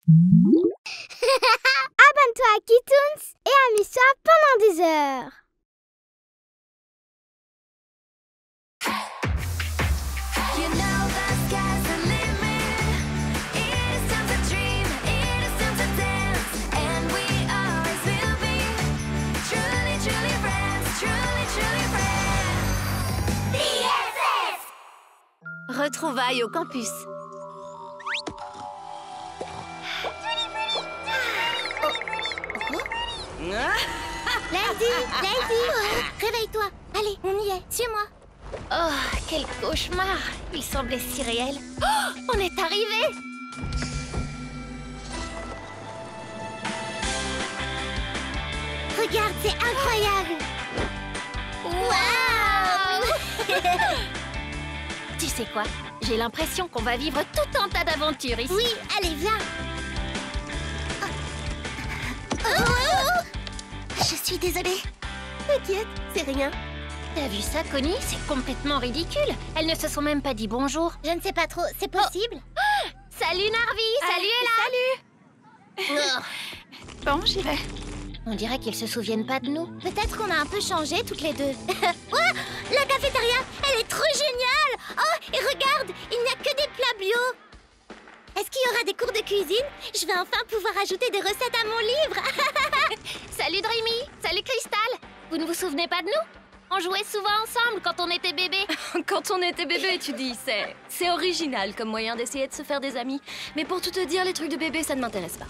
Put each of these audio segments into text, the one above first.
Abonne-toi à Kitoons et amuse-toi pendant des heures. Retrouvailles au campus. Lady, réveille-toi. Allez, on y est. Suis-moi. Oh, quel cauchemar! Il semblait si réel. Oh, on est arrivé! Regarde, c'est incroyable. Waouh. Tu sais quoi? J'ai l'impression qu'on va vivre tout un tas d'aventures ici. Oui, allez, viens. Oh. Je suis désolée. T'inquiète, c'est rien. T'as vu ça, Connie? C'est complètement ridicule. Elles ne se sont même pas dit bonjour. Je ne sais pas trop, c'est possible. Oh. Salut Narvi! Salut Ella! Salut! Bon, j'y vais. On dirait qu'ils se souviennent pas de nous. Peut-être qu'on a un peu changé toutes les deux. Oh, la cafétéria, elle est trop géniale. Oh, et regarde, il n'y a que des plats bio. Est-ce qu'il y aura des cours de cuisine? Je vais enfin pouvoir ajouter des recettes à mon livre. Salut Dreamy! Salut Crystal! Vous ne vous souvenez pas de nous? On jouait souvent ensemble quand on était bébé. Quand on était bébé, tu dis, c'est original comme moyen d'essayer de se faire des amis. Mais pour tout te dire, les trucs de bébé, ça ne m'intéresse pas.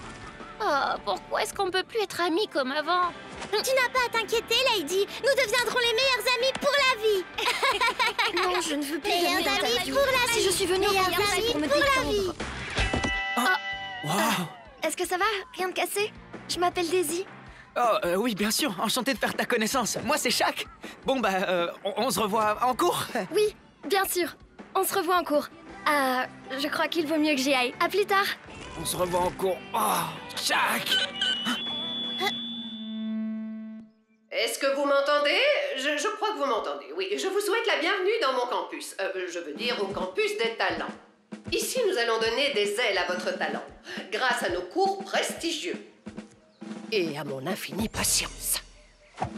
Oh, pourquoi est-ce qu'on peut plus être amis comme avant? Tu n'as pas à t'inquiéter, Lady. Nous deviendrons les meilleurs amis pour la vie. Non, je ne veux plus Meilleurs devenir ta amis vie. pour la vie. Si je suis venue au Meilleurs Coréen, c'est amis pour me pour la détendre. vie. Waouh! Est-ce que ça va? Rien de cassé? Je m'appelle Daisy. Oh, oui, bien sûr, enchanté de faire ta connaissance. Moi, c'est Shaq. Bon, on se revoit en cours. Oui, bien sûr. On se revoit en cours. Je crois qu'il vaut mieux que j'y aille. À plus tard. On se revoit en cours. Oh, Shaq! Est-ce que vous m'entendez? Je crois que vous m'entendez, oui. Je vous souhaite la bienvenue dans mon campus. Je veux dire au campus des talents. Ici, nous allons donner des ailes à votre talent, grâce à nos cours prestigieux. Et à mon infinie patience.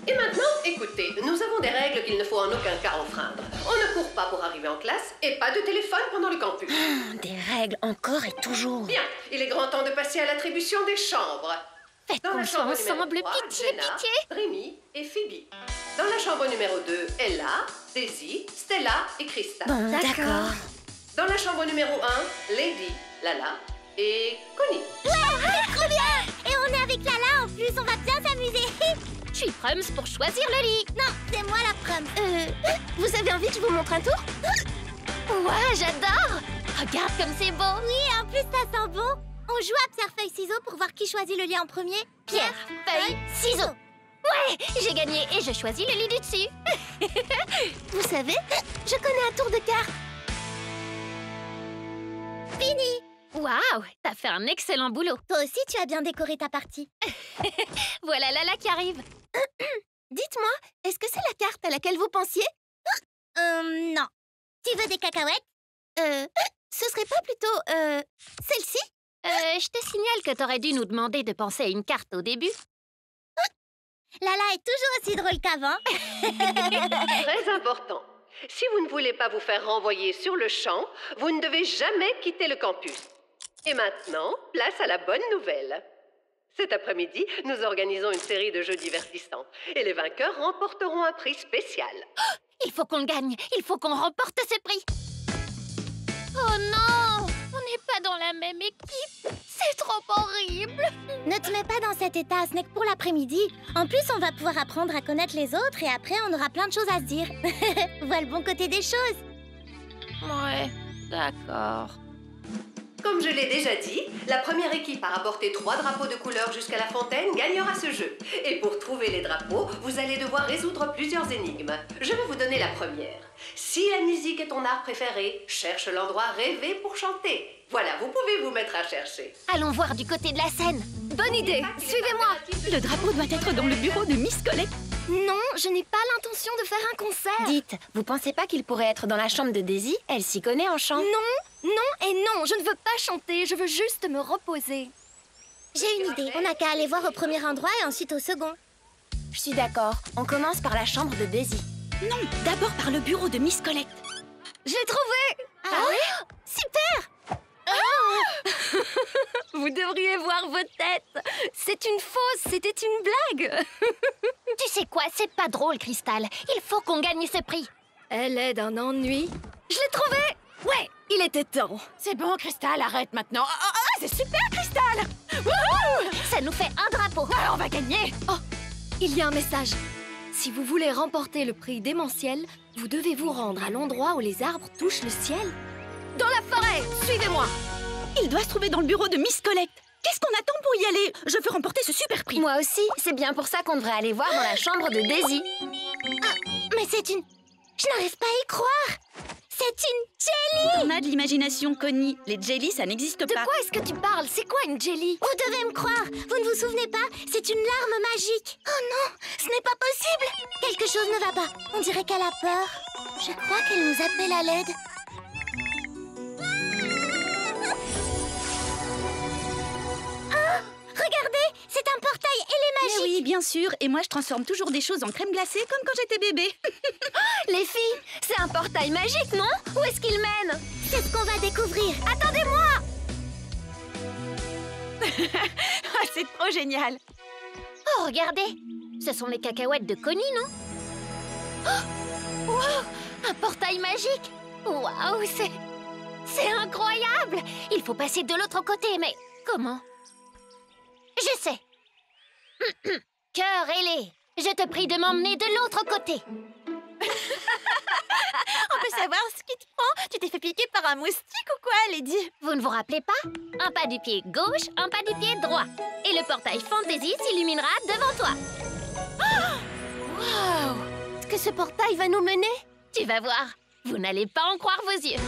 Et maintenant, écoutez, nous avons des règles qu'il ne faut en aucun cas enfreindre. On ne court pas pour arriver en classe et pas de téléphone pendant le campus. Des règles encore et toujours. Bien, il est grand temps de passer à l'attribution des chambres. Faites Dans qu'on la soit chambre ensemble, numéro 3, pitié, Jenna, pitié. Rémi et Phoebe. Dans la chambre numéro 2, Ella, Daisy, Stella et Krista. Bon, d'accord. Dans la chambre numéro 1, Lady, Lala et Connie. Ouais, trop bien. Et on est avec Lala en plus, on va bien s'amuser. Je suis Prums pour choisir le lit. Non, c'est moi la prom. Vous avez envie que je vous montre un tour? Ouais, j'adore. Regarde comme c'est beau. Oui, en plus ça sent bon. On joue à pierre, feuille, ciseaux pour voir qui choisit le lit en premier. Pierre, feuille, ciseaux. Ouais, j'ai gagné et je choisis le lit du dessus. Vous savez, je connais un tour de cartes. Fini. Waouh, t'as fait un excellent boulot. Toi aussi, tu as bien décoré ta partie. Voilà Lala qui arrive. Dites-moi, est-ce que c'est la carte à laquelle vous pensiez? Non. Tu veux des cacahuètes? Ce serait pas plutôt, celle-ci? Je te signale que t'aurais dû nous demander de penser à une carte au début. Lala est toujours aussi drôle qu'avant. Très important. Si vous ne voulez pas vous faire renvoyer sur le champ, vous ne devez jamais quitter le campus. Et maintenant, place à la bonne nouvelle. Cet après-midi, nous organisons une série de jeux divertissants. Et les vainqueurs remporteront un prix spécial. Il faut qu'on le gagne. Il faut qu'on remporte ce prix. Oh non! On n'est pas dans la même équipe. C'est trop horrible. Ne te mets pas dans cet état, ce n'est que pour l'après-midi. En plus, on va pouvoir apprendre à connaître les autres et après, on aura plein de choses à se dire. Vois le bon côté des choses. Ouais, d'accord. Comme je l'ai déjà dit, la première équipe à rapporter 3 drapeaux de couleur jusqu'à la fontaine gagnera ce jeu. Et pour trouver les drapeaux, vous allez devoir résoudre plusieurs énigmes. Je vais vous donner la première. Si la musique est ton art préféré, cherche l'endroit rêvé pour chanter. Voilà, vous pouvez vous mettre à chercher. Allons voir du côté de la scène. Bonne idée. Suivez-moi. Le drapeau doit être dans le bureau de Miss Colette. Non, je n'ai pas l'intention de faire un concert. Dites, vous pensez pas qu'il pourrait être dans la chambre de Daisy? Elle s'y connaît en chant. Non, non et non. Je ne veux pas chanter. Je veux juste me reposer. J'ai une idée. On n'a qu'à aller voir au premier endroit et ensuite au second. Je suis d'accord. On commence par la chambre de Daisy. Non, d'abord par le bureau de Miss Collect. Je l'ai trouvé! Ah oui? Super! Vous devriez voir vos têtes. C'est une fausse, c'était une blague. Tu sais quoi, c'est pas drôle, Crystal. Il faut qu'on gagne ce prix. Elle est d'un ennui. Je l'ai trouvé! Ouais, il était temps. C'est bon, Crystal, arrête maintenant. C'est super, Crystal. Wouhou! Ça nous fait un drapeau. Alors, on va gagner. Oh, il y a un message. Si vous voulez remporter le prix démentiel, vous devez vous rendre à l'endroit où les arbres touchent le ciel. Dans la forêt, suivez-moi. Il doit se trouver dans le bureau de Miss Collect. Qu'est-ce qu'on attend pour y aller? Je veux remporter ce super prix. Moi aussi, c'est bien pour ça qu'on devrait aller voir dans la chambre de Daisy. Mais c'est une... Je n'arrive pas à y croire! C'est une jelly! On a de l'imagination, Connie. Les jellies, ça n'existe De pas. quoi est-ce que tu parles? C'est quoi une jelly? Vous devez me croire! Vous ne vous souvenez pas? C'est une larme magique! Oh non! Ce n'est pas possible! Quelque chose ne va pas. On dirait qu'elle a peur. Je crois qu'elle nous appelle à l'aide. Ah! Regardez! C'est un portail ailé Mais magique! oui, bien sûr. Et moi, je transforme toujours des choses en crème glacée, comme quand j'étais bébé. Les filles, c'est un portail magique, non? Où est-ce qu'il mène? C'est ce qu'on va découvrir! Attendez-moi! C'est trop génial. Oh, regardez. Ce sont les cacahuètes de Connie, non? Oh, wow, un portail magique. Waouh, c'est incroyable. Il faut passer de l'autre côté, mais comment? Je sais. Cœur ailé, je te prie de m'emmener de l'autre côté. On peut savoir ce qui te prend? Tu t'es fait piquer par un moustique ou quoi, Lady? Vous ne vous rappelez pas? Un pas du pied gauche, un pas du pied droit. Et le portail Fantasy s'illuminera devant toi. Waouh! Est-ce que ce portail va nous mener? Tu vas voir, vous n'allez pas en croire vos yeux.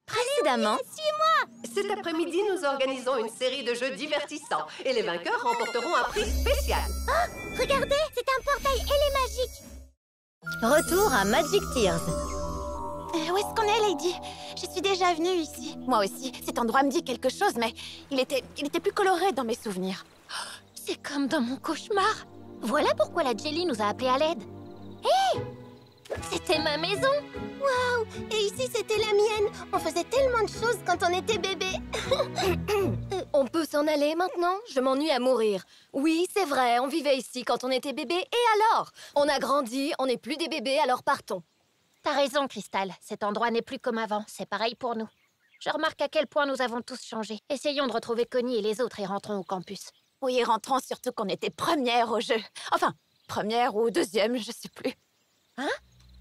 Précédemment, Cet après-midi, nous organisons une série de jeux divertissants et les vainqueurs remporteront un prix spécial. Regardez, c'est un portail ailé magique! retour à Magic Tears. Où est-ce qu'on est, Lady? Je suis déjà venue ici. Moi aussi. Cet endroit me dit quelque chose, mais il était plus coloré dans mes souvenirs. C'est comme dans mon cauchemar. Voilà pourquoi la Jelly nous a appelés à l'aide. Hé! C'était ma maison. Waouh! Et ici, c'était la mienne! On faisait tellement de choses quand on était bébé! On peut s'en aller maintenant? Je m'ennuie à mourir. Oui, c'est vrai, on vivait ici quand on était bébé, et alors? On a grandi, on n'est plus des bébés, alors partons. T'as raison, Crystal. Cet endroit n'est plus comme avant. C'est pareil pour nous. Je remarque à quel point nous avons tous changé. Essayons de retrouver Connie et les autres et rentrons au campus. Oui, rentrons surtout qu'on était première au jeu. Enfin, première ou deuxième, je sais plus. Hein?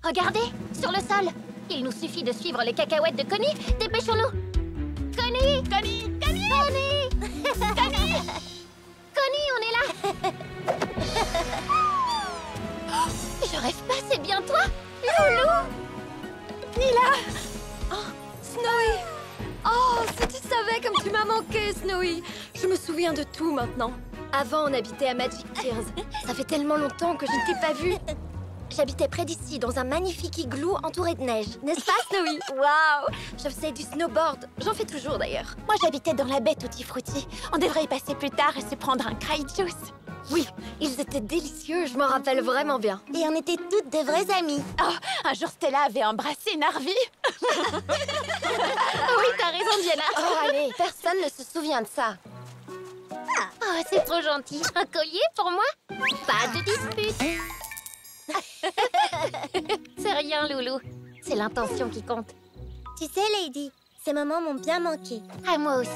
Regardez, sur le sol. Il nous suffit de suivre les cacahuètes de Connie. Dépêchons-nous. Connie! Connie! Connie! Connie! Connie! Connie, on est là. Je rêve pas, c'est bien toi, Loulou. Nila! Oh, Snowy! Oh, si tu savais comme tu m'as manqué, Snowy! Je me souviens de tout maintenant. Avant, on habitait à Magic Tears. Ça fait tellement longtemps que je ne t'ai pas vue. J'habitais près d'ici, dans un magnifique igloo entouré de neige. N'est-ce pas, Snowy? Waouh! Je faisais du snowboard. J'en fais toujours, d'ailleurs. Moi, j'habitais dans la baie Tutti Frutti. On devrait y passer plus tard et se prendre un cry juice. Oui, ils étaient délicieux, je m'en rappelle vraiment bien. Et on était toutes de vraies amies. Oh, un jour, Stella avait embrassé Narvi. Oui, t'as raison, Diana. Oh, allez, personne ne se souvient de ça. Oh, c'est trop gentil. Un collier pour moi? Pas de dispute. C'est rien, Loulou. C'est l'intention qui compte. Tu sais, Lady, ces moments m'ont bien manqué. À moi aussi.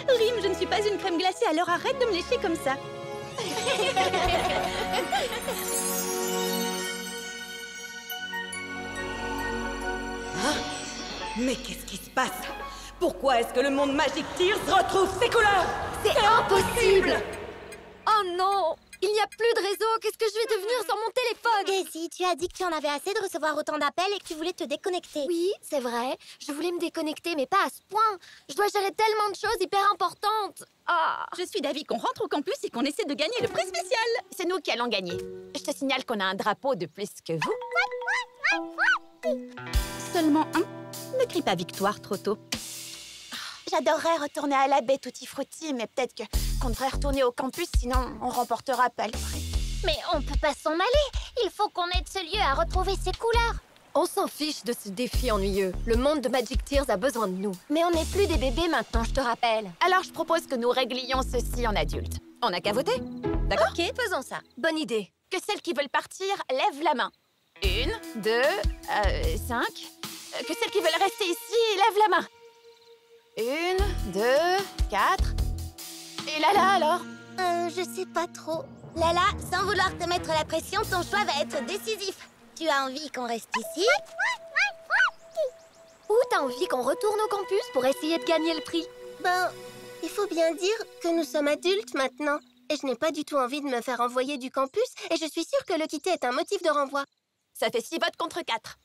Rim, je ne suis pas une crème glacée, alors arrête de me lécher comme ça. Mais qu'est-ce qui se passe? Pourquoi est-ce que le monde Magic Tears retrouve ses couleurs? C'est impossible! Oh non! Il n'y a plus de réseau. Qu'est-ce que je vais devenir sans mon téléphone? Daisy, tu as dit que tu en avais assez de recevoir autant d'appels et que tu voulais te déconnecter. Oui, c'est vrai. Je voulais me déconnecter, mais pas à ce point. Je dois gérer tellement de choses hyper importantes. Ah! Je suis d'avis qu'on rentre au campus et qu'on essaie de gagner le prix spécial. C'est nous qui allons gagner. Je te signale qu'on a un drapeau de plus que vous. Seulement un. Ne crie pas victoire trop tôt. J'adorerais retourner à la baie Tutti Frutti, mais peut-être qu'on devrait retourner au campus, sinon on remportera pas le prix. Mais on peut pas s'en aller. Il faut qu'on aide ce lieu à retrouver ses couleurs. On s'en fiche de ce défi ennuyeux. Le monde de Magic Tears a besoin de nous. Mais on n'est plus des bébés maintenant, je te rappelle. Alors je propose que nous réglions ceci en adultes. On n'a qu'à voter. D'accord? Ok, faisons ça. Bonne idée. Que celles qui veulent partir lèvent la main. 1, 2, 5. Que celles qui veulent rester ici lèvent la main. 1, 2, 4. Et Lala alors? Je sais pas trop. Lala, sans vouloir te mettre la pression, ton choix va être décisif. Tu as envie qu'on reste ici? Ou t'as envie qu'on retourne au campus pour essayer de gagner le prix? Ben, il faut bien dire que nous sommes adultes maintenant. Et je n'ai pas du tout envie de me faire envoyer du campus. Et je suis sûre que le quitter est un motif de renvoi. Ça fait 6 votes contre 4.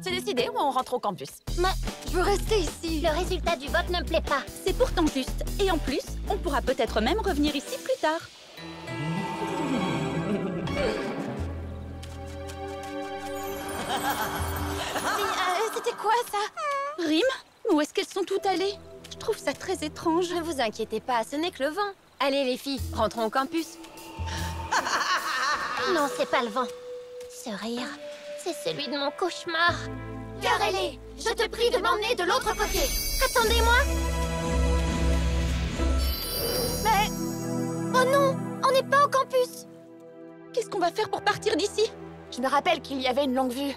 C'est décidé ou on rentre au campus? Je veux rester ici. Le résultat du vote ne me plaît pas. C'est pourtant juste. Et en plus, on pourra peut-être même revenir ici plus tard. C'était quoi ça? Rime, où est-ce qu'elles sont toutes allées? Je trouve ça très étrange. Ne vous inquiétez pas, ce n'est que le vent. Allez les filles, rentrons au campus. Non, c'est pas le vent. Ce rire, c'est celui de mon cauchemar. Garelé, je te prie de m'emmener de l'autre côté. Attendez-moi. Mais... Oh non, on n'est pas au campus. Qu'est-ce qu'on va faire pour partir d'ici? Je me rappelle qu'il y avait une longue vue.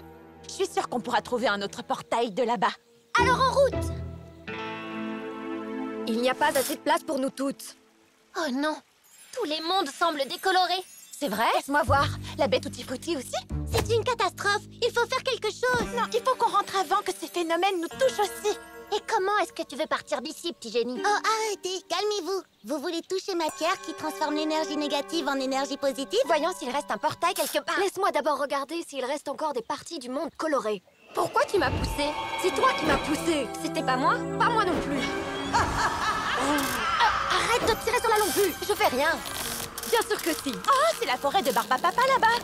Je suis sûre qu'on pourra trouver un autre portail de là-bas. Alors en route. Il n'y a pas assez de place pour nous toutes. Oh non, tous les mondes semblent décolorés. C'est vrai? Laisse-moi voir. La baie Tutti Frutti aussi? C'est une catastrophe. Il faut faire quelque chose. Non, il faut qu'on rentre avant que ces phénomènes nous touchent aussi. Et comment est-ce que tu veux partir d'ici, petit génie? Oh, arrêtez, calmez-vous. Vous voulez toucher ma pierre qui transforme l'énergie négative en énergie positive? Voyons s'il reste un portail quelque part. Laisse-moi d'abord regarder s'il reste encore des parties du monde coloré. Pourquoi tu m'as poussé? C'est toi qui m'as poussé. C'était pas moi? Pas moi non plus. Arrête de tirer sur la longue vue. Je fais rien. Bien sûr que si. Oh, c'est la forêt de Barbapapa là-bas.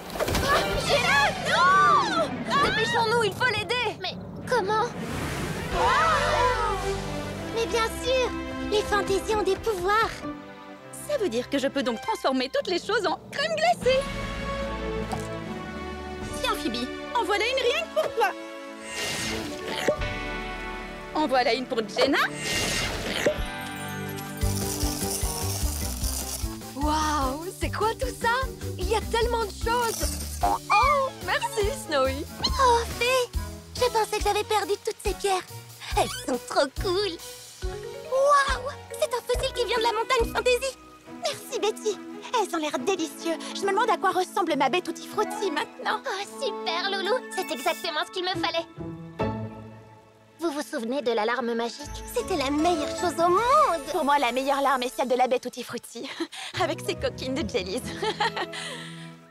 Non! Dépêchons-nous, il faut l'aider. Mais comment? Mais bien sûr, les fantaisies ont des pouvoirs. Ça veut dire que je peux donc transformer toutes les choses en crème glacée. Tiens, Phoebe, en voilà une rien que pour toi. En voilà une pour Jenna. Waouh, c'est quoi tout ça? Il y a tellement de choses. Oh, merci Snowy. Oh, Fée, je pensais que j'avais perdu toutes ces pierres. Elles sont trop cool. Waouh, c'est un fossile qui vient de la montagne Fantasy. Merci, Betty. Elles ont l'air délicieux. Je me demande à quoi ressemble ma baie Tutti Frutti maintenant. Oh, super, Loulou. C'est exactement ce qu'il me fallait. Vous vous souvenez de l'alarme magique? C'était la meilleure chose au monde. Pour moi, la meilleure larme est celle de la baie Tutti Frutti. Avec ses coquines de jellies.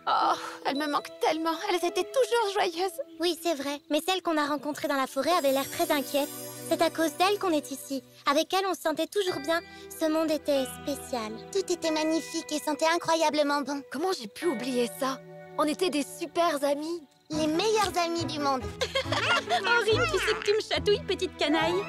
Oh, elles me manquent tellement. Elles étaient toujours joyeuses. Oui, c'est vrai. Mais celle qu'on a rencontrée dans la forêt avait l'air très inquiète. C'est à cause d'elle qu'on est ici. Avec elle, on se sentait toujours bien. Ce monde était spécial. Tout était magnifique et sentait incroyablement bon. Comment j'ai pu oublier ça? On était des super amis. Les meilleurs amis du monde. Oh, Rime, tu sais que tu me chatouilles, petite canaille.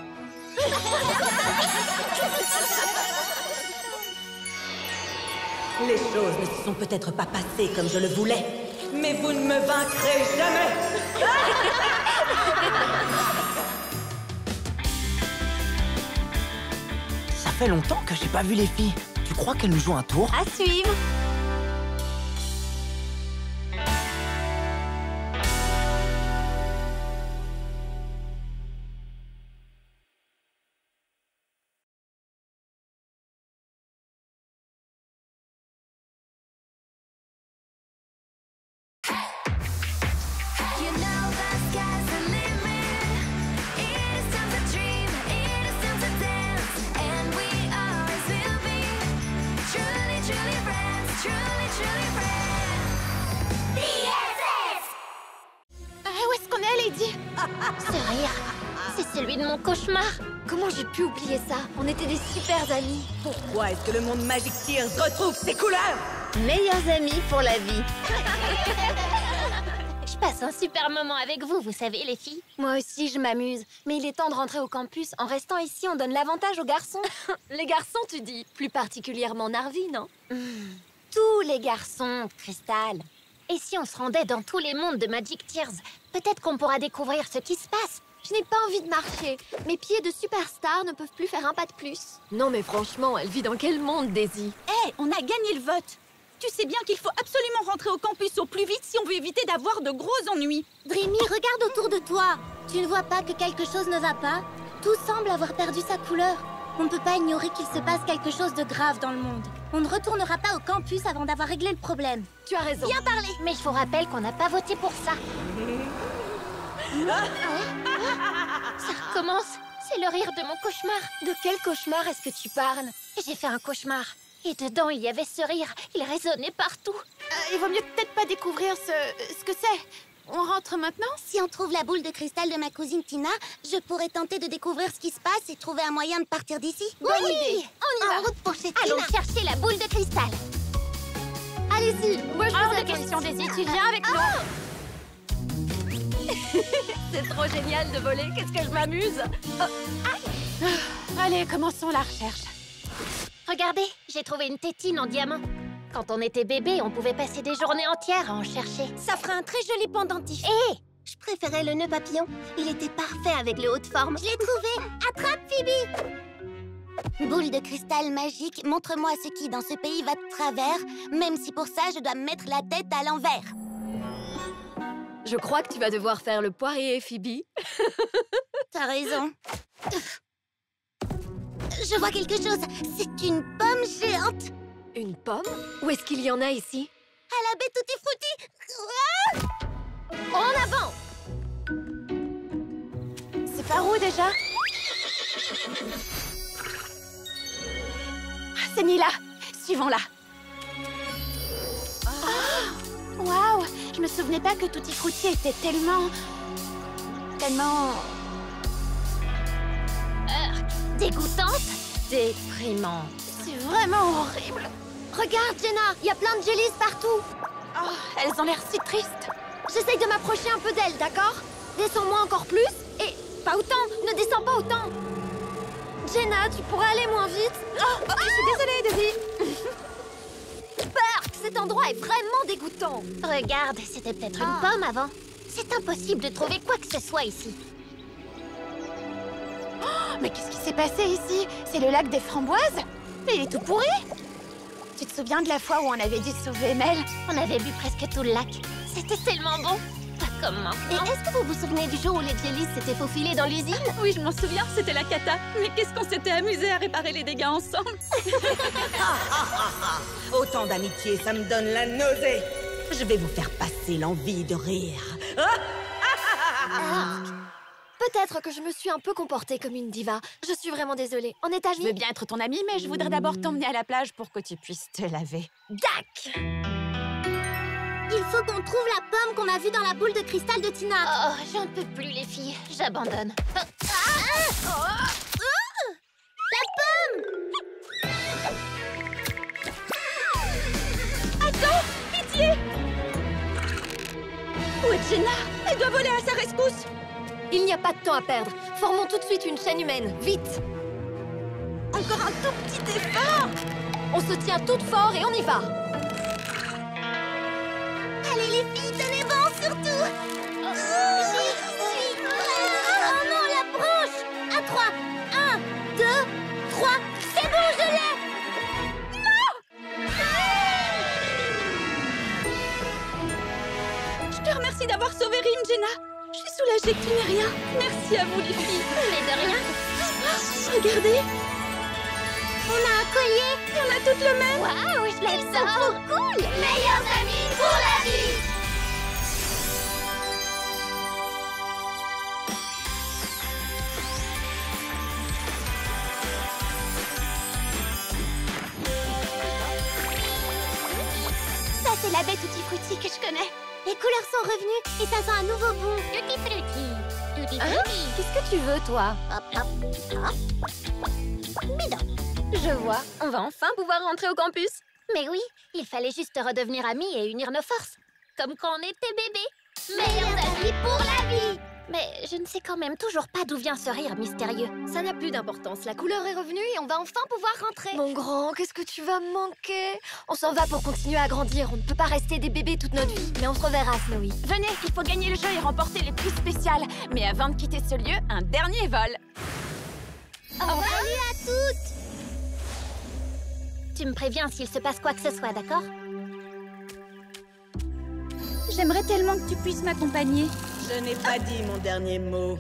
Les choses ne se sont peut-être pas passées comme je le voulais, mais vous ne me vaincrez jamais. Ça fait longtemps que j'ai pas vu les filles. Tu crois qu'elles nous jouent un tour? À suivre. You know the sky's the limit. It's time Lady. Ce rire, c'est celui de mon cauchemar. Comment j'ai pu oublier ça? On était des super amis. Pourquoi est-ce que le monde Magic Tears retrouve ses couleurs? Meilleurs amis pour la vie. Je passe un super moment avec vous, vous savez, les filles. Moi aussi, je m'amuse. Mais il est temps de rentrer au campus. En restant ici, on donne l'avantage aux garçons. Les garçons, tu dis? Plus particulièrement Narvi, non? Tous les garçons, Crystal. Et si on se rendait dans tous les mondes de Magic Tears, peut-être qu'on pourra découvrir ce qui se passe. Je n'ai pas envie de marcher. Mes pieds de superstar ne peuvent plus faire un pas de plus. Non, mais franchement, elle vit dans quel monde, Daisy? Hé, on a gagné le vote. Tu sais bien qu'il faut absolument rentrer au campus au plus vite si on veut éviter d'avoir de gros ennuis. Dreamy, regarde autour de toi. Tu ne vois pas que quelque chose ne va pas? Tout semble avoir perdu sa couleur. On ne peut pas ignorer qu'il se passe quelque chose de grave dans le monde. On ne retournera pas au campus avant d'avoir réglé le problème. Tu as raison. Bien parlé. Mais je vous rappelle qu'on n'a pas voté pour ça. Ça recommence. C'est le rire de mon cauchemar. De quel cauchemar est-ce que tu parles? J'ai fait un cauchemar. Et dedans, il y avait ce rire. Il résonnait partout. Il vaut mieux peut-être pas découvrir ce que c'est. On rentre maintenant? Si on trouve la boule de cristal de ma cousine Tina, je pourrais tenter de découvrir ce qui se passe et trouver un moyen de partir d'ici. Bonne idée. On y va. En route pour chez Tina. Allons chercher la boule de cristal. Allez-y, moi je Hors vous de attends question, ici. Daisy, tu viens avec nous. C'est trop génial de voler, qu'est-ce que je m'amuse. Allez, commençons la recherche. Regardez, j'ai trouvé une tétine en diamant. Quand on était bébé, on pouvait passer des journées entières à en chercher. Ça fera un très joli pendentif. Hé, Je préférais le nœud papillon. Il était parfait avec le haut de forme. Je l'ai trouvé. Attrape, Phoebe. Boule de cristal magique, montre-moi ce qui, dans ce pays, va de travers, même si pour ça, je dois me mettre la tête à l'envers. Je crois que tu vas devoir faire le poirier, Phoebe. T'as raison. Je vois quelque chose. C'est une pomme géante. Une pomme? Où est-ce qu'il y en a ici? À la baie Tutti Frutti. en avant! C'est par où déjà? C'est Nila. Suivons-la. Waouh! Je me souvenais pas que Tutti Frutti était tellement... Dégoûtante, déprimante. C'est vraiment horrible. Regarde, Jenna, il y a plein de jellies partout. Oh, elles ont l'air si tristes. J'essaye de m'approcher un peu d'elle, d'accord? Descends-moi encore plus et... Pas autant, ne descends pas autant. Jenna, tu pourrais aller moins vite? Je suis désolée, Daisy. Burk, cet endroit est vraiment dégoûtant. Regarde, c'était peut-être une pomme avant. C'est impossible de trouver quoi que ce soit ici. Mais qu'est-ce qui s'est passé ici? C'est le lac des framboises? Mais il est tout pourri. Tu te souviens de la fois où on avait dû sauver Mel? On avait bu presque tout le lac. C'était tellement bon. Pas comme Et maintenant. est-ce que vous vous souvenez du jour où les jellies s'étaient faufilés dans l'usine? Oui, je m'en souviens, c'était la cata. Mais qu'est-ce qu'on s'était amusé à réparer les dégâts ensemble. Autant d'amitié, ça me donne la nausée. Je vais vous faire passer l'envie de rire. Peut-être que je me suis un peu comportée comme une diva. Je suis vraiment désolée. En étage, Je veux bien être ton amie, mais je voudrais d'abord t'emmener à la plage pour que tu puisses te laver. Dac! Il faut qu'on trouve la pomme qu'on a vue dans la boule de cristal de Tina. Oh, j'en peux plus, les filles. J'abandonne. Où est Jenna? Elle doit voler à sa rescousse. Il n'y a pas de temps à perdre. Formons tout de suite une chaîne humaine. Vite! Encore un tout petit effort. On se tient toutes fort et on y va. Allez les filles, tenez bon surtout. J'y suis. Oh non, la branche. À 3. 1, 2, 3. C'est bon, je l'ai. Je te remercie d'avoir sauvé Rim, Jenna. Je suis soulagée que tu n'aies rien. Merci à vous, les filles. Mais de rien. Regardez, On a un collier. on a toutes le même. Waouh, je l'aime ça. Trop cool. Meilleurs amis pour la vie. Ça, c'est la baie Tutti Frutti que je connais. Les couleurs sont revenues et ça sent un nouveau goût. Tutti Frutti. Qu'est-ce que tu veux, toi? Hop, hop, hop. Bidon. Je vois. On va enfin pouvoir rentrer au campus. Mais oui, il fallait juste redevenir amis et unir nos forces. Comme quand on était bébés. Meilleurs amis pour la vie. Mais je ne sais quand même toujours pas d'où vient ce rire mystérieux. Ça n'a plus d'importance. La couleur est revenue et on va enfin pouvoir rentrer. Mon grand, qu'est-ce que tu vas me manquer? On s'en va pour continuer à grandir. On ne peut pas rester des bébés toute notre vie. Mais on se reverra, Snowy. Venez, il faut gagner le jeu et remporter les prix spéciaux. Mais avant de quitter ce lieu, un dernier vol. Salut à toutes. Tu me préviens s'il se passe quoi que ce soit, d'accord? J'aimerais tellement que tu puisses m'accompagner. Je n'ai pas dit mon dernier mot.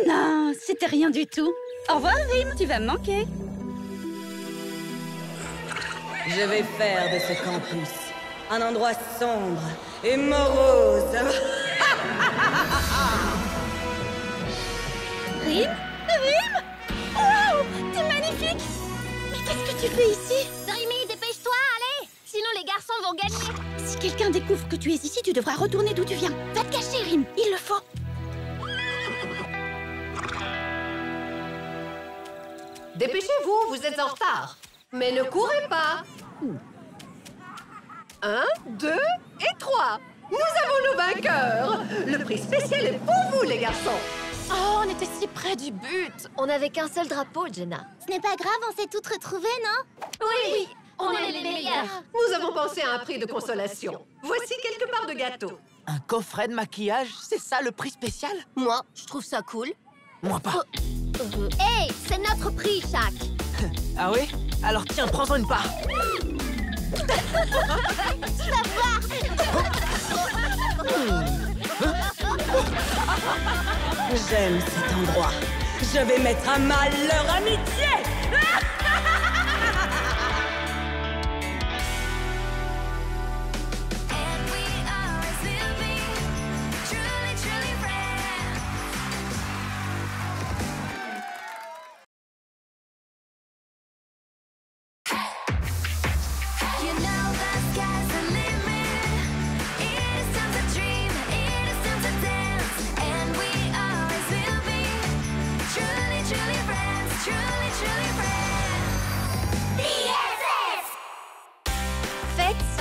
Non, c'était rien du tout. Au revoir, Rim, tu vas me manquer. Je vais faire de ce campus un endroit sombre et morose. Rim? Wow, t'es magnifique. Mais qu'est-ce que tu fais ici? Dreamy, dépêche-toi, allez! Sinon les garçons vont gagner. Si quelqu'un découvre que tu es ici, tu devras retourner d'où tu viens. Va te cacher, Rim, il le faut. Dépêchez-vous, vous êtes en retard. Mais ne courez pas. 1, 2 et 3. Nous avons nos vainqueurs. Le prix spécial est pour vous, les garçons. Oh, on était si près du but. On n'avait qu'un seul drapeau, Jenna. Ce n'est pas grave, on s'est toutes retrouvées, non? Oui, on est les meilleurs. Nous avons pensé à un prix de consolation. Voici quelques parts de gâteau. Un coffret de maquillage, c'est ça le prix spécial? Moi, je trouve ça cool. Moi pas. Hey, c'est notre prix, Shaq. Ah oui? Alors tiens, prends-en une part. J'aime cet endroit. Je vais mettre à mal leur amitié.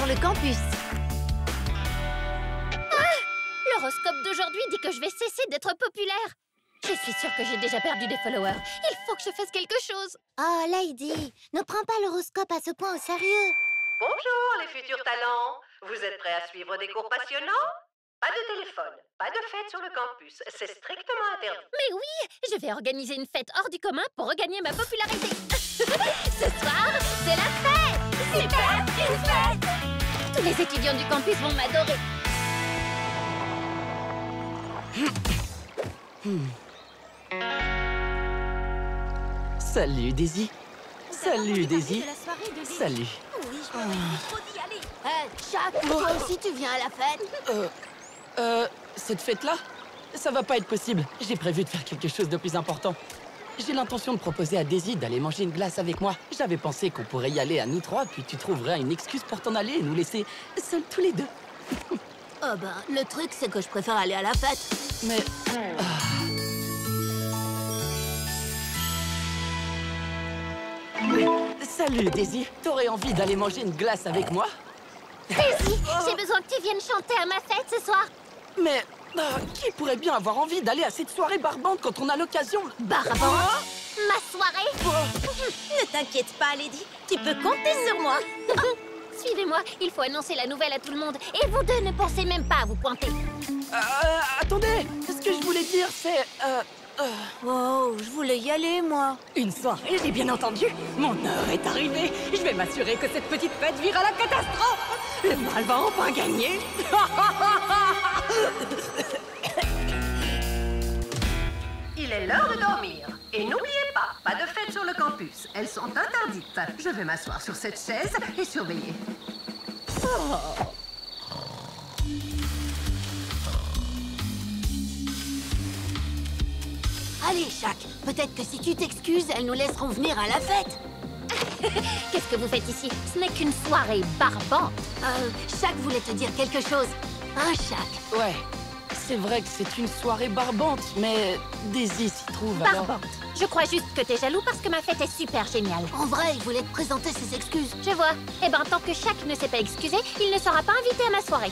Le campus. L'horoscope d'aujourd'hui dit que je vais cesser d'être populaire. Je suis sûre que j'ai déjà perdu des followers. Il faut que je fasse quelque chose. Oh, Lady, ne prends pas l'horoscope à ce point au sérieux. Bonjour, les futurs talents. Vous êtes prêts à suivre des cours passionnants? Pas de téléphone, pas de fête sur le campus. C'est strictement interdit. Mais oui, je vais organiser une fête hors du commun pour regagner ma popularité. Ce soir, c'est la fête. Super, une fête. Tous les étudiants du campus vont m'adorer. Salut, Daisy. Salut, Daisy. Salut. Shaq, toi aussi tu viens à la fête? Cette fête-là, ça va pas être possible. J'ai prévu de faire quelque chose de plus important. J'ai l'intention de proposer à Daisy d'aller manger une glace avec moi. J'avais pensé qu'on pourrait y aller à nous trois, puis tu trouverais une excuse pour t'en aller et nous laisser seuls tous les deux. Oh ben, le truc c'est que je préfère aller à la fête. Mais... Salut, Daisy. T'aurais envie d'aller manger une glace avec moi? Daisy, j'ai besoin que tu viennes chanter à ma fête ce soir. Mais... qui pourrait bien avoir envie d'aller à cette soirée barbante quand on a l'occasion? Barbante? Ma soirée? Ne t'inquiète pas, Lady. Tu peux compter sur moi. Suivez-moi, il faut annoncer la nouvelle à tout le monde. Et vous deux, ne pensez même pas à vous pointer. Attendez. Ce que je voulais dire, c'est... Oh, je voulais y aller, moi. Une soirée, j'ai bien entendu. Mon heure est arrivée. Je vais m'assurer que cette petite fête vire à la catastrophe. Le mal va enfin gagner. Il est l'heure de dormir. Et n'oubliez pas de fête sur le campus. Elles sont interdites. Je vais m'asseoir sur cette chaise et surveiller. Allez, Shaq, peut-être que si tu t'excuses, elles nous laisseront venir à la fête. Qu'est-ce que vous faites ici? Ce n'est qu'une soirée barbante. Shaq voulait te dire quelque chose. Hein, Shaq? Ouais, C'est vrai que c'est une soirée barbante, mais Daisy s'y trouve alors... Barbante. Je crois juste que t'es jaloux parce que ma fête est super géniale. En vrai, il voulait te présenter ses excuses. Je vois. Eh ben, tant que Shaq ne s'est pas excusé, il ne sera pas invité à ma soirée.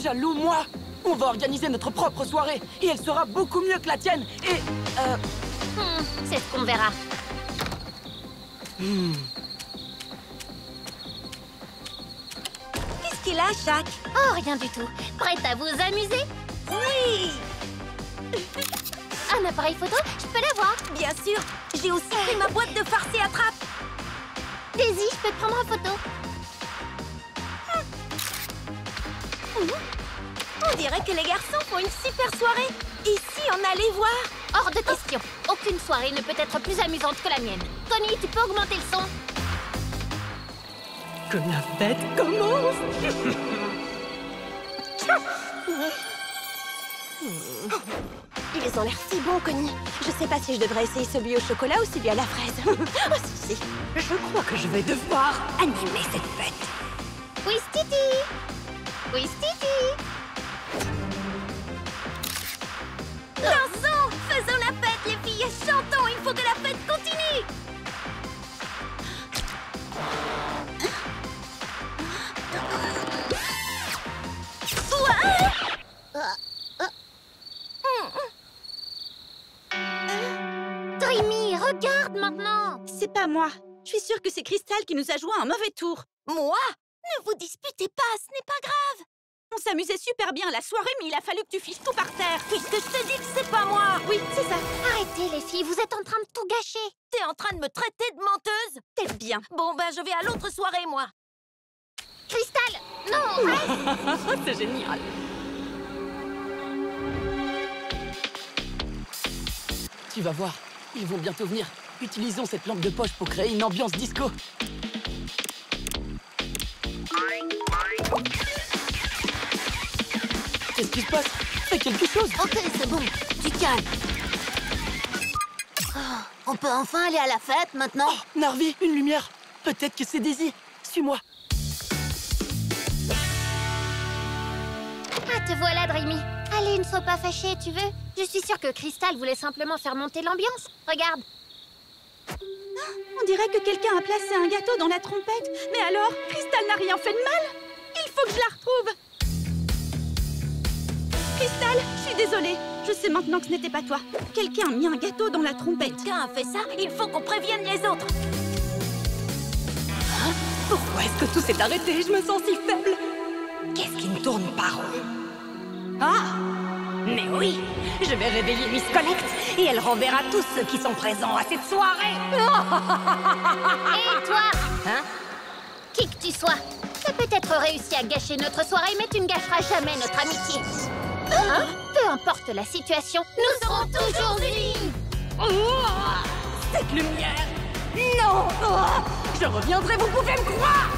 Jaloux, moi! On va organiser notre propre soirée, et elle sera beaucoup mieux que la tienne, et... C'est ce qu'on verra. Qu'est-ce qu'il a, Shaq? Oh, rien du tout. Prête à vous amuser? Oui! Un appareil photo? Je peux l'avoir. Bien sûr! J'ai aussi pris ma boîte de farce et attrape! Daisy, je peux te prendre en photo. On dirait que les garçons font une super soirée! Ici, on allait voir! Hors de question. Aucune soirée ne peut être plus amusante que la mienne. Tony, tu peux augmenter le son? Que la fête commence. Ils ont l'air si bons, Connie. Je sais pas si je devrais essayer celui au chocolat ou celui à la fraise. Oh, si. Je crois que je vais devoir animer cette fête. Oui, Titi. Oui, Titi. Dansons! Faisons la fête, les filles! Chantons! Il faut que la fête continue! Dreamy, regarde maintenant. C'est pas moi. Je suis sûre que c'est Crystal qui nous a joué un mauvais tour. Moi? Ne vous disputez pas, ce n'est pas grave! On s'amusait super bien à la soirée, mais il a fallu que tu fiches tout par terre. Puisque je te dis que c'est pas moi! Oui, c'est ça. Arrêtez, les filles, vous êtes en train de tout gâcher. T'es en train de me traiter de menteuse? T'es bien. Bon, ben, je vais à l'autre soirée, moi! Crystal, non, reste. C'est génial. Tu vas voir, ils vont bientôt venir. Utilisons cette lampe de poche pour créer une ambiance disco. Qu'est-ce qui se passe? Fais quelque chose! Ok, c'est bon, tu calmes. On peut enfin aller à la fête, maintenant? Oh, Narvi, une lumière! Peut-être que c'est Daisy. Suis-moi. Ah, te voilà, Dreamy. Allez, ne sois pas fâchée, tu veux? Je suis sûre que Crystal voulait simplement faire monter l'ambiance. Regarde. On dirait que quelqu'un a placé un gâteau dans la trompette. Mais alors, Crystal n'a rien fait de mal? Il faut que je la retrouve. Crystal, je suis désolée. Je sais maintenant que ce n'était pas toi. Quelqu'un a mis un gâteau dans la trompette. Quelqu'un a fait ça? Il faut qu'on prévienne les autres! Pourquoi est-ce que tout s'est arrêté? Je me sens si faible. Qu'est-ce qui ne tourne pas rond? Ah! Mais oui! Je vais réveiller Miss Collect et elle renverra tous ceux qui sont présents à cette soirée! Et toi? Hein? Qui que tu sois, t'as peut-être réussi à gâcher notre soirée, mais tu ne gâcheras jamais notre amitié. Hein? Peu importe la situation, nous serons toujours unis. Cette lumière! Non! Je reviendrai, vous pouvez me croire!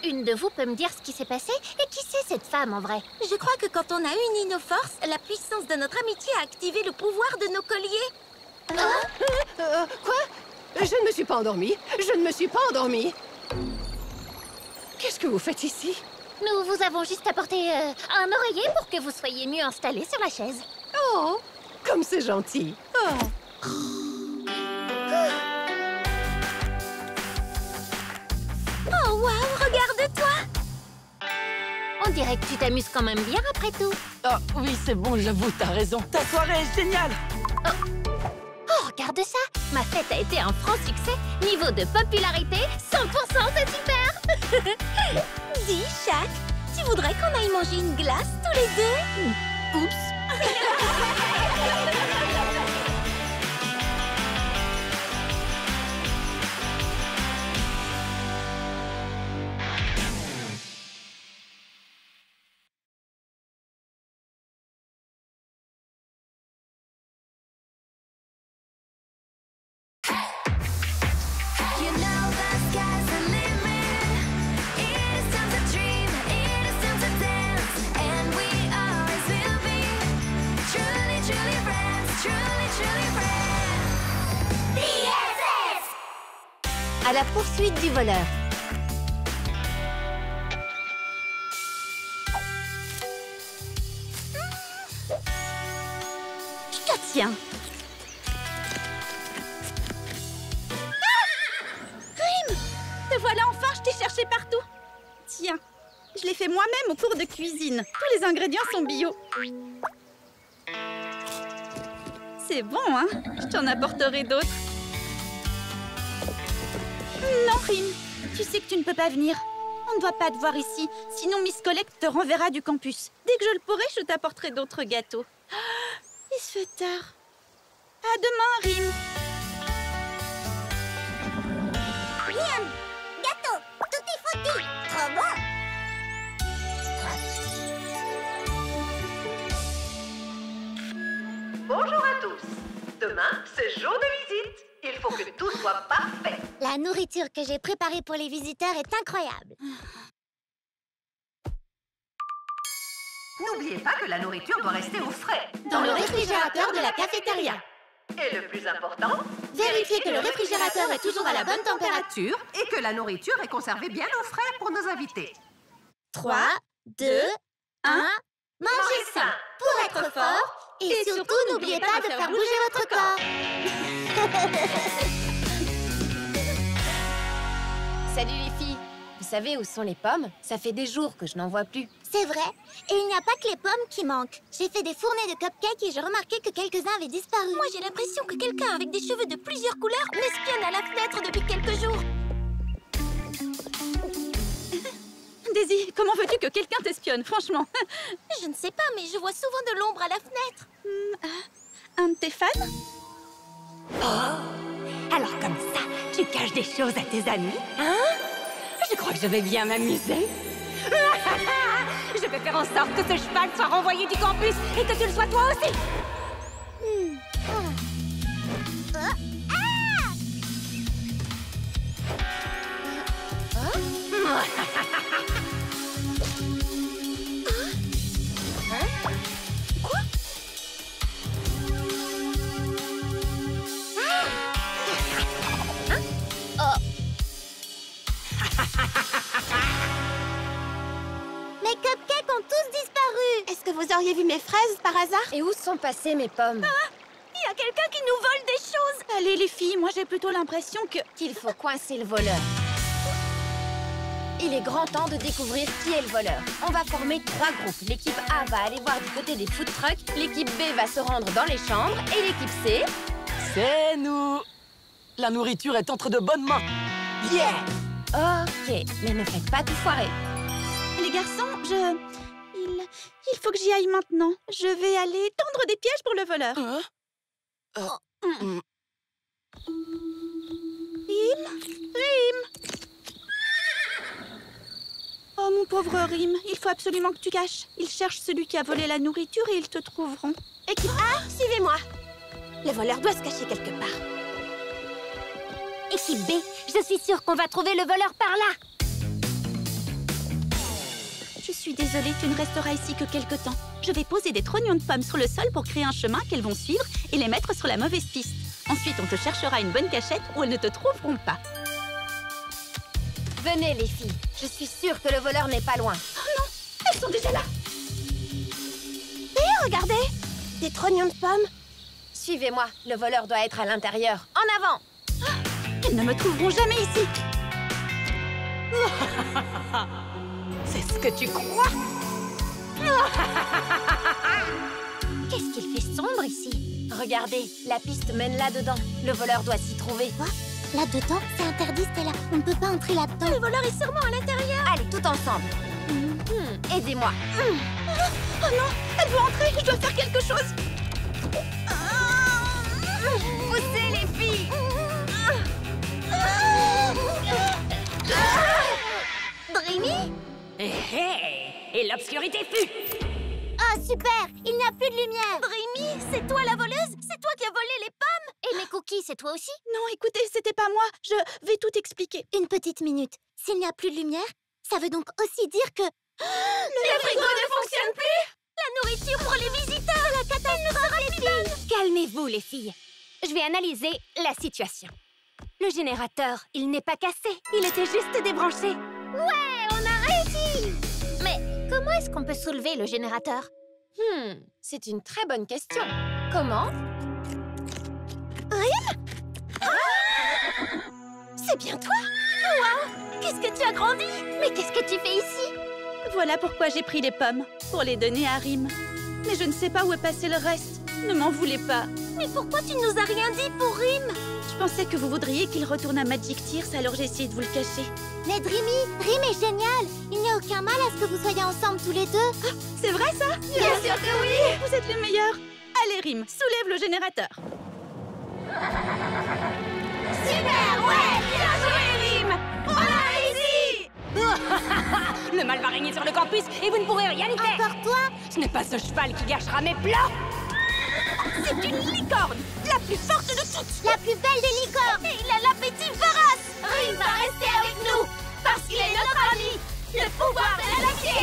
Une de vous peut me dire ce qui s'est passé? Et qui c'est cette femme en vrai? Je crois que quand on a uni nos forces, la puissance de notre amitié a activé le pouvoir de nos colliers. Quoi? Je ne me suis pas endormie. Je ne me suis pas endormie. Qu'est-ce que vous faites ici? Nous vous avons juste apporté un oreiller pour que vous soyez mieux installés sur la chaise. Oh, comme c'est gentil. Oh. Oh, waouh, regarde-toi! On dirait que tu t'amuses quand même bien après tout. Oh, oui, c'est bon, j'avoue, t'as raison. Ta soirée est géniale! Oh, regarde ça! Ma fête a été un franc succès. Niveau de popularité, 100%, c'est super! Dis, Shaq, tu voudrais qu'on aille manger une glace tous les deux? Oups! À la poursuite du voleur. Tiens. Rim! Te voilà enfin, je t'ai cherché partout. Tiens, je l'ai fait moi-même au cours de cuisine. Tous les ingrédients sont bio. C'est bon, hein? Je t'en apporterai d'autres. Non, Rim, tu sais que tu ne peux pas venir. On ne doit pas te voir ici, sinon Miss Collect te renverra du campus. Dès que je le pourrai, je t'apporterai d'autres gâteaux. Il se fait tard. À demain, Rim. Miam! Gâteau! Tutti frutti! Trop bon! Bonjour à tous. Demain, c'est jour de visite. Il faut que tout soit parfait. La nourriture que j'ai préparée pour les visiteurs est incroyable. N'oubliez pas que la nourriture doit rester au frais. Dans le réfrigérateur de la cafétéria. Et le plus important, Vérifiez que le réfrigérateur est toujours à la bonne température. et que la nourriture est conservée bien au frais pour nos invités. 3, 2, 1... Mangez sain pour être fort. Et surtout, n'oubliez pas de faire bouger votre corps. Salut les filles. Vous savez où sont les pommes? Ça fait des jours que je n'en vois plus. C'est vrai. Et il n'y a pas que les pommes qui manquent. J'ai fait des fournées de cupcakes et j'ai remarqué que quelques-uns avaient disparu. Moi, j'ai l'impression que quelqu'un avec des cheveux de plusieurs couleurs m'espionne à la fenêtre depuis quelques jours. Daisy, comment veux-tu que quelqu'un t'espionne, franchement? Je ne sais pas, mais je vois souvent de l'ombre à la fenêtre. Un de tes fans? Oh! Alors comme ça, tu caches des choses à tes amis, hein? Je crois que je vais bien m'amuser. Je vais faire en sorte que ce cheval soit renvoyé du campus et que tu le sois toi aussi. Mes cupcakes ont tous disparu. Est-ce que vous auriez vu mes fraises par hasard? Et où sont passées mes pommes? Il y a quelqu'un qui nous vole des choses. Allez, les filles, moi j'ai plutôt l'impression que... Qu'il faut coincer le voleur. Il est grand temps de découvrir qui est le voleur. On va former 3 groupes. L'équipe A va aller voir du côté des food trucks, l'équipe B va se rendre dans les chambres et l'équipe C... C'est nous! La nourriture est entre de bonnes mains. Yeah! Ok, mais ne faites pas tout foirer. Les garçons, il faut que j'y aille maintenant. Je vais aller tendre des pièges pour le voleur. Rim! Oh, mon pauvre Rim, il faut absolument que tu caches. Ils cherchent celui qui a volé la nourriture et ils te trouveront. Équipe A, suivez-moi. Le voleur doit se cacher quelque part. Équipe B, je suis sûre qu'on va trouver le voleur par là. Je suis désolée, tu ne resteras ici que quelque temps. Je vais poser des trognons de pommes sur le sol pour créer un chemin qu'elles vont suivre et les mettre sur la mauvaise piste. Ensuite, on te cherchera une bonne cachette où elles ne te trouveront pas. Venez les filles, je suis sûre que le voleur n'est pas loin. Oh non, elles sont déjà là. Hé, regardez! Des trognons de pommes. Suivez-moi, le voleur doit être à l'intérieur. En avant! Elles ne me trouveront jamais ici. C'est ce que tu crois? Qu'est-ce qu'il fait sombre ici? Regardez, la piste mène là-dedans. Le voleur doit s'y trouver. Quoi? Là-dedans? C'est interdit, Stella. On ne peut pas entrer là-dedans. Le voleur est sûrement à l'intérieur. Allez, tout ensemble. Aidez-moi. Oh non, elle veut entrer, je dois faire quelque chose. Poussez les filles! Dreamy? Et l'obscurité fut! Oh, super! Il n'y a plus de lumière. Dreamy, c'est toi la voleuse? C'est toi qui as volé les pommes? Et mes cookies, c'est toi aussi? Non, écoutez, c'était pas moi. Je vais tout expliquer. Une petite minute. S'il n'y a plus de lumière, ça veut donc aussi dire que... Le frigo ne fonctionne plus! La nourriture pour les visiteurs! La catastrophe, les filles! Calmez-vous, les filles. Je vais analyser la situation. Le générateur, il n'est pas cassé. Il était juste débranché. Ouais, on a réussi! Mais comment est-ce qu'on peut soulever le générateur? C'est une très bonne question. Comment? Rim? C'est bien toi? Wow! Qu'est-ce que tu as grandi? Mais qu'est-ce que tu fais ici? Voilà pourquoi j'ai pris les pommes, pour les donner à Rim. Mais je ne sais pas où est passé le reste. Ne m'en voulez pas. Mais pourquoi tu ne nous as rien dit pour Rim? Je pensais que vous voudriez qu'il retourne à Magic Tears, alors j'ai essayé de vous le cacher. Mais Dreamy, Rim est génial. Il n'y a aucun mal à ce que vous soyez ensemble tous les deux. Ah, c'est vrai ça? Bien sûr que oui! Vous êtes les meilleurs. Allez Rim, soulève le générateur. Super! Ouais! Bien joué, Rim! On a réussi! Le mal va régner sur le campus et vous ne pourrez rien y faire. Encore toi? Ce n'est pas ce cheval qui gâchera mes plats. C'est une licorne, la plus forte de toutes. La plus belle des licornes. Et il a l'appétit féroce! Rim va rester avec nous! Parce qu'il est notre ami! Le pouvoir de l'amitié!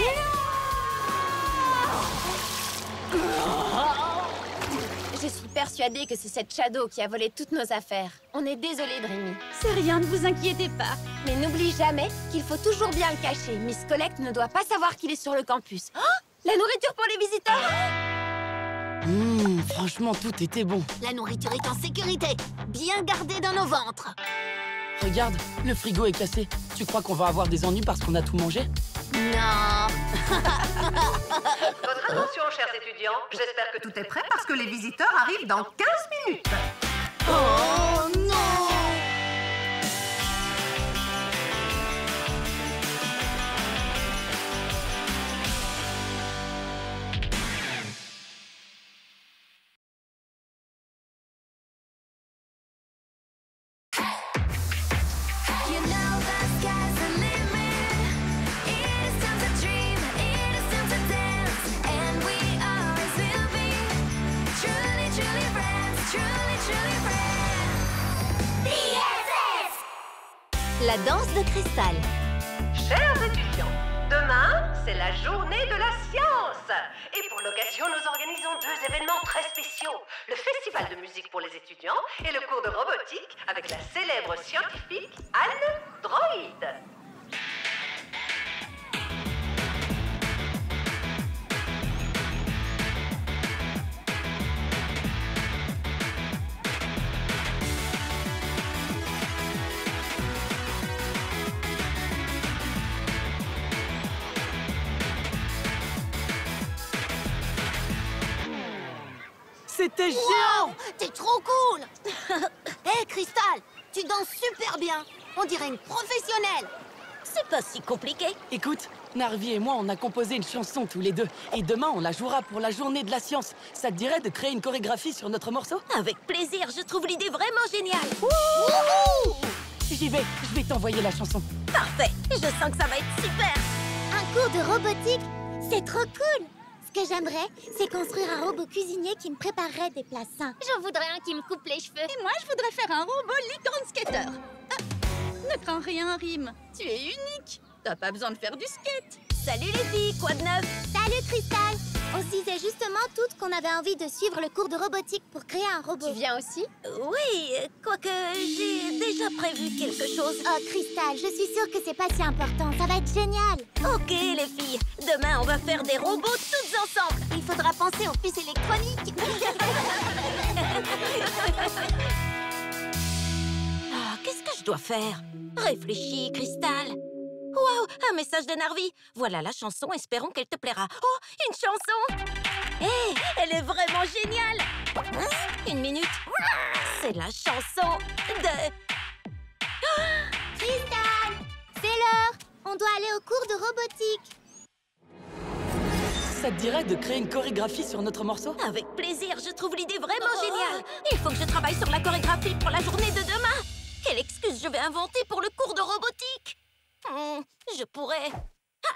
Je suis persuadée que c'est cette Shadow qui a volé toutes nos affaires. On est désolé, Dreamy. C'est rien, ne vous inquiétez pas. Mais n'oublie jamais qu'il faut toujours bien le cacher. Miss Collect ne doit pas savoir qu'il est sur le campus. Oh! La nourriture pour les visiteurs! Franchement, tout était bon. La nourriture est en sécurité, bien gardée dans nos ventres. Regarde, le frigo est cassé. Tu crois qu'on va avoir des ennuis parce qu'on a tout mangé? Non. Votre attention, chers étudiants. J'espère que tout est prêt parce que les visiteurs arrivent dans 15 minutes. Oh non. La danse de cristal. Chers étudiants, demain, c'est la journée de la science. Et pour l'occasion, nous organisons 2 événements très spéciaux. Le festival de musique pour les étudiants et le cours de robotique avec la célèbre scientifique Anne Droid. C'était géant! T'es trop cool. Hé, Crystal, tu danses super bien. On dirait une professionnelle. C'est pas si compliqué. Écoute, Narvi et moi, on a composé une chanson tous les deux. Et demain, on la jouera pour la journée de la science. Ça te dirait de créer une chorégraphie sur notre morceau? Avec plaisir, je trouve l'idée vraiment géniale. J'y vais, je vais t'envoyer la chanson. Parfait, je sens que ça va être super. Un cours de robotique, c'est trop cool. Ce que j'aimerais, c'est construire un robot cuisinier qui me préparerait des plats sains. J'en voudrais un qui me coupe les cheveux. Et moi, je voudrais faire un robot licorne skater. Ne crains rien, Rim. Tu es unique. T'as pas besoin de faire du skate. Salut les filles, quoi de neuf? Salut Crystal. On se disait justement toutes qu'on avait envie de suivre le cours de robotique pour créer un robot. Tu viens aussi? Oui, quoique j'ai déjà prévu quelque chose. Oh Crystal, je suis sûre que c'est pas si important. Ça va être génial. Ok les filles, demain on va faire des robots toutes ensemble. Il faudra penser aux puces électroniques. Qu'est-ce que je dois faire? Réfléchis, Crystal. Waouh, un message de Narvi. Voilà la chanson, espérons qu'elle te plaira. Oh, une chanson. Hé, elle est vraiment géniale. Une minute. C'est la chanson de... Crystal, c'est l'heure. On doit aller au cours de robotique. Ça te dirait de créer une chorégraphie sur notre morceau? Avec plaisir, je trouve l'idée vraiment géniale. Il faut que je travaille sur la chorégraphie pour la journée de demain. Quelle excuse je vais inventer pour le cours de robotique? Je pourrais... Ah,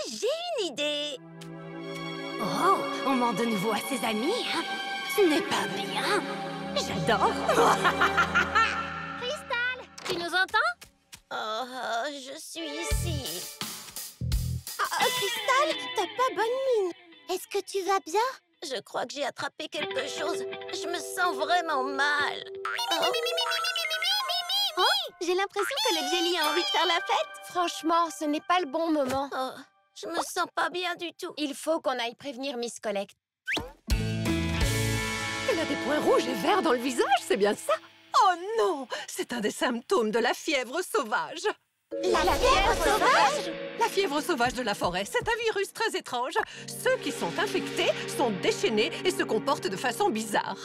j'ai une idée. Oh, on ment de nouveau à ses amis, hein? Ce n'est pas bien. J'adore. Crystal, tu nous entends? Oh, je suis ici. Crystal, t'as pas bonne mine. Est-ce que tu vas bien? Je crois que j'ai attrapé quelque chose. Je me sens vraiment mal. J'ai l'impression que le jelly a envie de faire la fête. Franchement, ce n'est pas le bon moment. Oh, je me sens pas bien du tout. Il faut qu'on aille prévenir Miss Collect. Elle a des points rouges et verts dans le visage, c'est bien ça? Oh non! C'est un des symptômes de la fièvre sauvage. La fièvre sauvage? La fièvre sauvage de la forêt, c'est un virus très étrange. Ceux qui sont infectés sont déchaînés et se comportent de façon bizarre.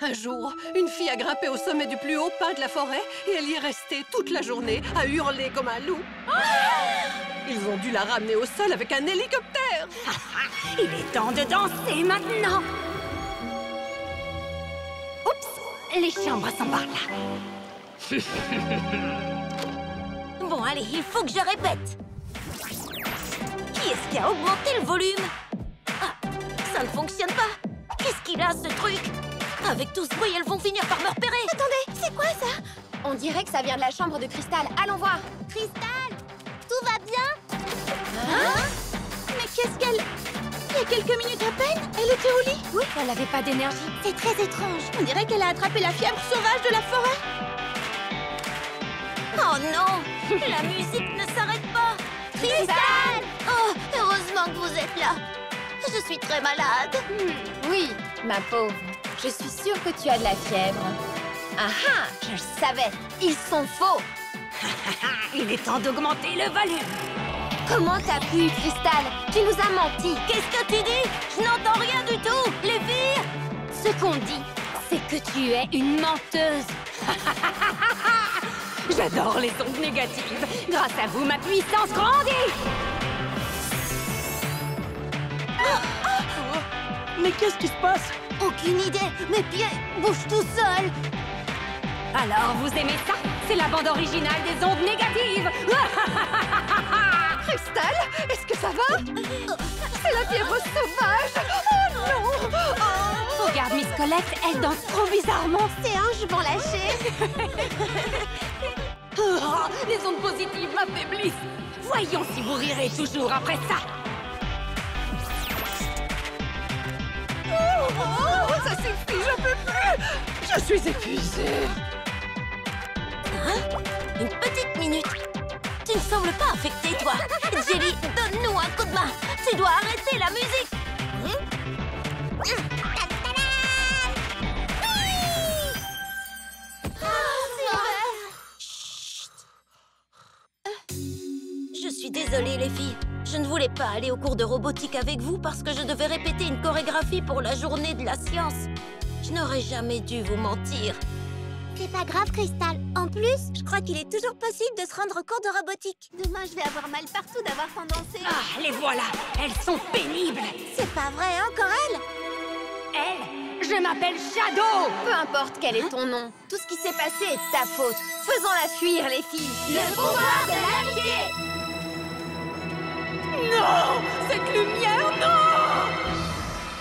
Un jour, une fille a grimpé au sommet du plus haut pin de la forêt et elle y est restée toute la journée à hurler comme un loup. Ils ont dû la ramener au sol avec un hélicoptère. Il est temps de danser maintenant. Oups, les chambres sont par là. Bon, allez, il faut que je répète. Qui est-ce qui a augmenté le volume? Ah, ça ne fonctionne pas. Qu'est-ce qu'il a, ce truc? Avec tout ce bruit, elles vont finir par me repérer. Attendez, c'est quoi ça? On dirait que ça vient de la chambre de Cristal. Allons voir. Cristal, tout va bien? Hein? Mais qu'est-ce qu'elle... Il y a quelques minutes à peine, elle était au lit. Oui, elle n'avait pas d'énergie. C'est très étrange. On dirait qu'elle a attrapé la fièvre sauvage de la forêt. Oh non, la musique ne s'arrête pas. Cristal! Oh, heureusement que vous êtes là. Je suis très malade. Oui, ma pauvre. Je suis sûre que tu as de la fièvre. Ah ah, je le savais. Ils sont faux. Il est temps d'augmenter le volume. Comment t'as pu, Cristal? Tu nous as menti. Qu'est-ce que tu dis? Je n'entends rien du tout. Les filles? Ce qu'on dit, c'est que tu es une menteuse. J'adore les ondes négatives. Grâce à vous, ma puissance grandit. Mais qu'est-ce qui se passe? Aucune idée. Mes pieds bougent tout seuls. Alors, vous aimez ça? C'est la bande originale des ondes négatives. Cristal, est-ce que ça va? C'est la fièvre sauvage. Oh non! Oh. Regarde Miss Colette, elle danse trop bizarrement. Ses hanches vont lâcher. Oh, les ondes positives m'affaiblissent. Voyons si vous rirez toujours après ça. Oh, ça suffit, j'en peux plus! Je suis épuisée. Hein? Une petite minute. Tu ne sembles pas affectée, toi. Jelly, donne-nous un coup de main. Tu dois arrêter la musique. Je suis désolée, les filles. Je ne voulais pas aller au cours de robotique avec vous parce que je devais répéter une chorégraphie pour la journée de la science. Je n'aurais jamais dû vous mentir. C'est pas grave, Cristal. En plus, je crois qu'il est toujours possible de se rendre au cours de robotique. Demain, je vais avoir mal partout d'avoir tant dansé. Ah, les voilà. Elles sont pénibles. C'est pas vrai, encore elle? Elle, je m'appelle Shadow. Peu importe quel est ton nom, tout ce qui s'est passé est de ta faute. Faisons-la fuir, les filles. Le pouvoir de l'amitié! Non, cette lumière, non!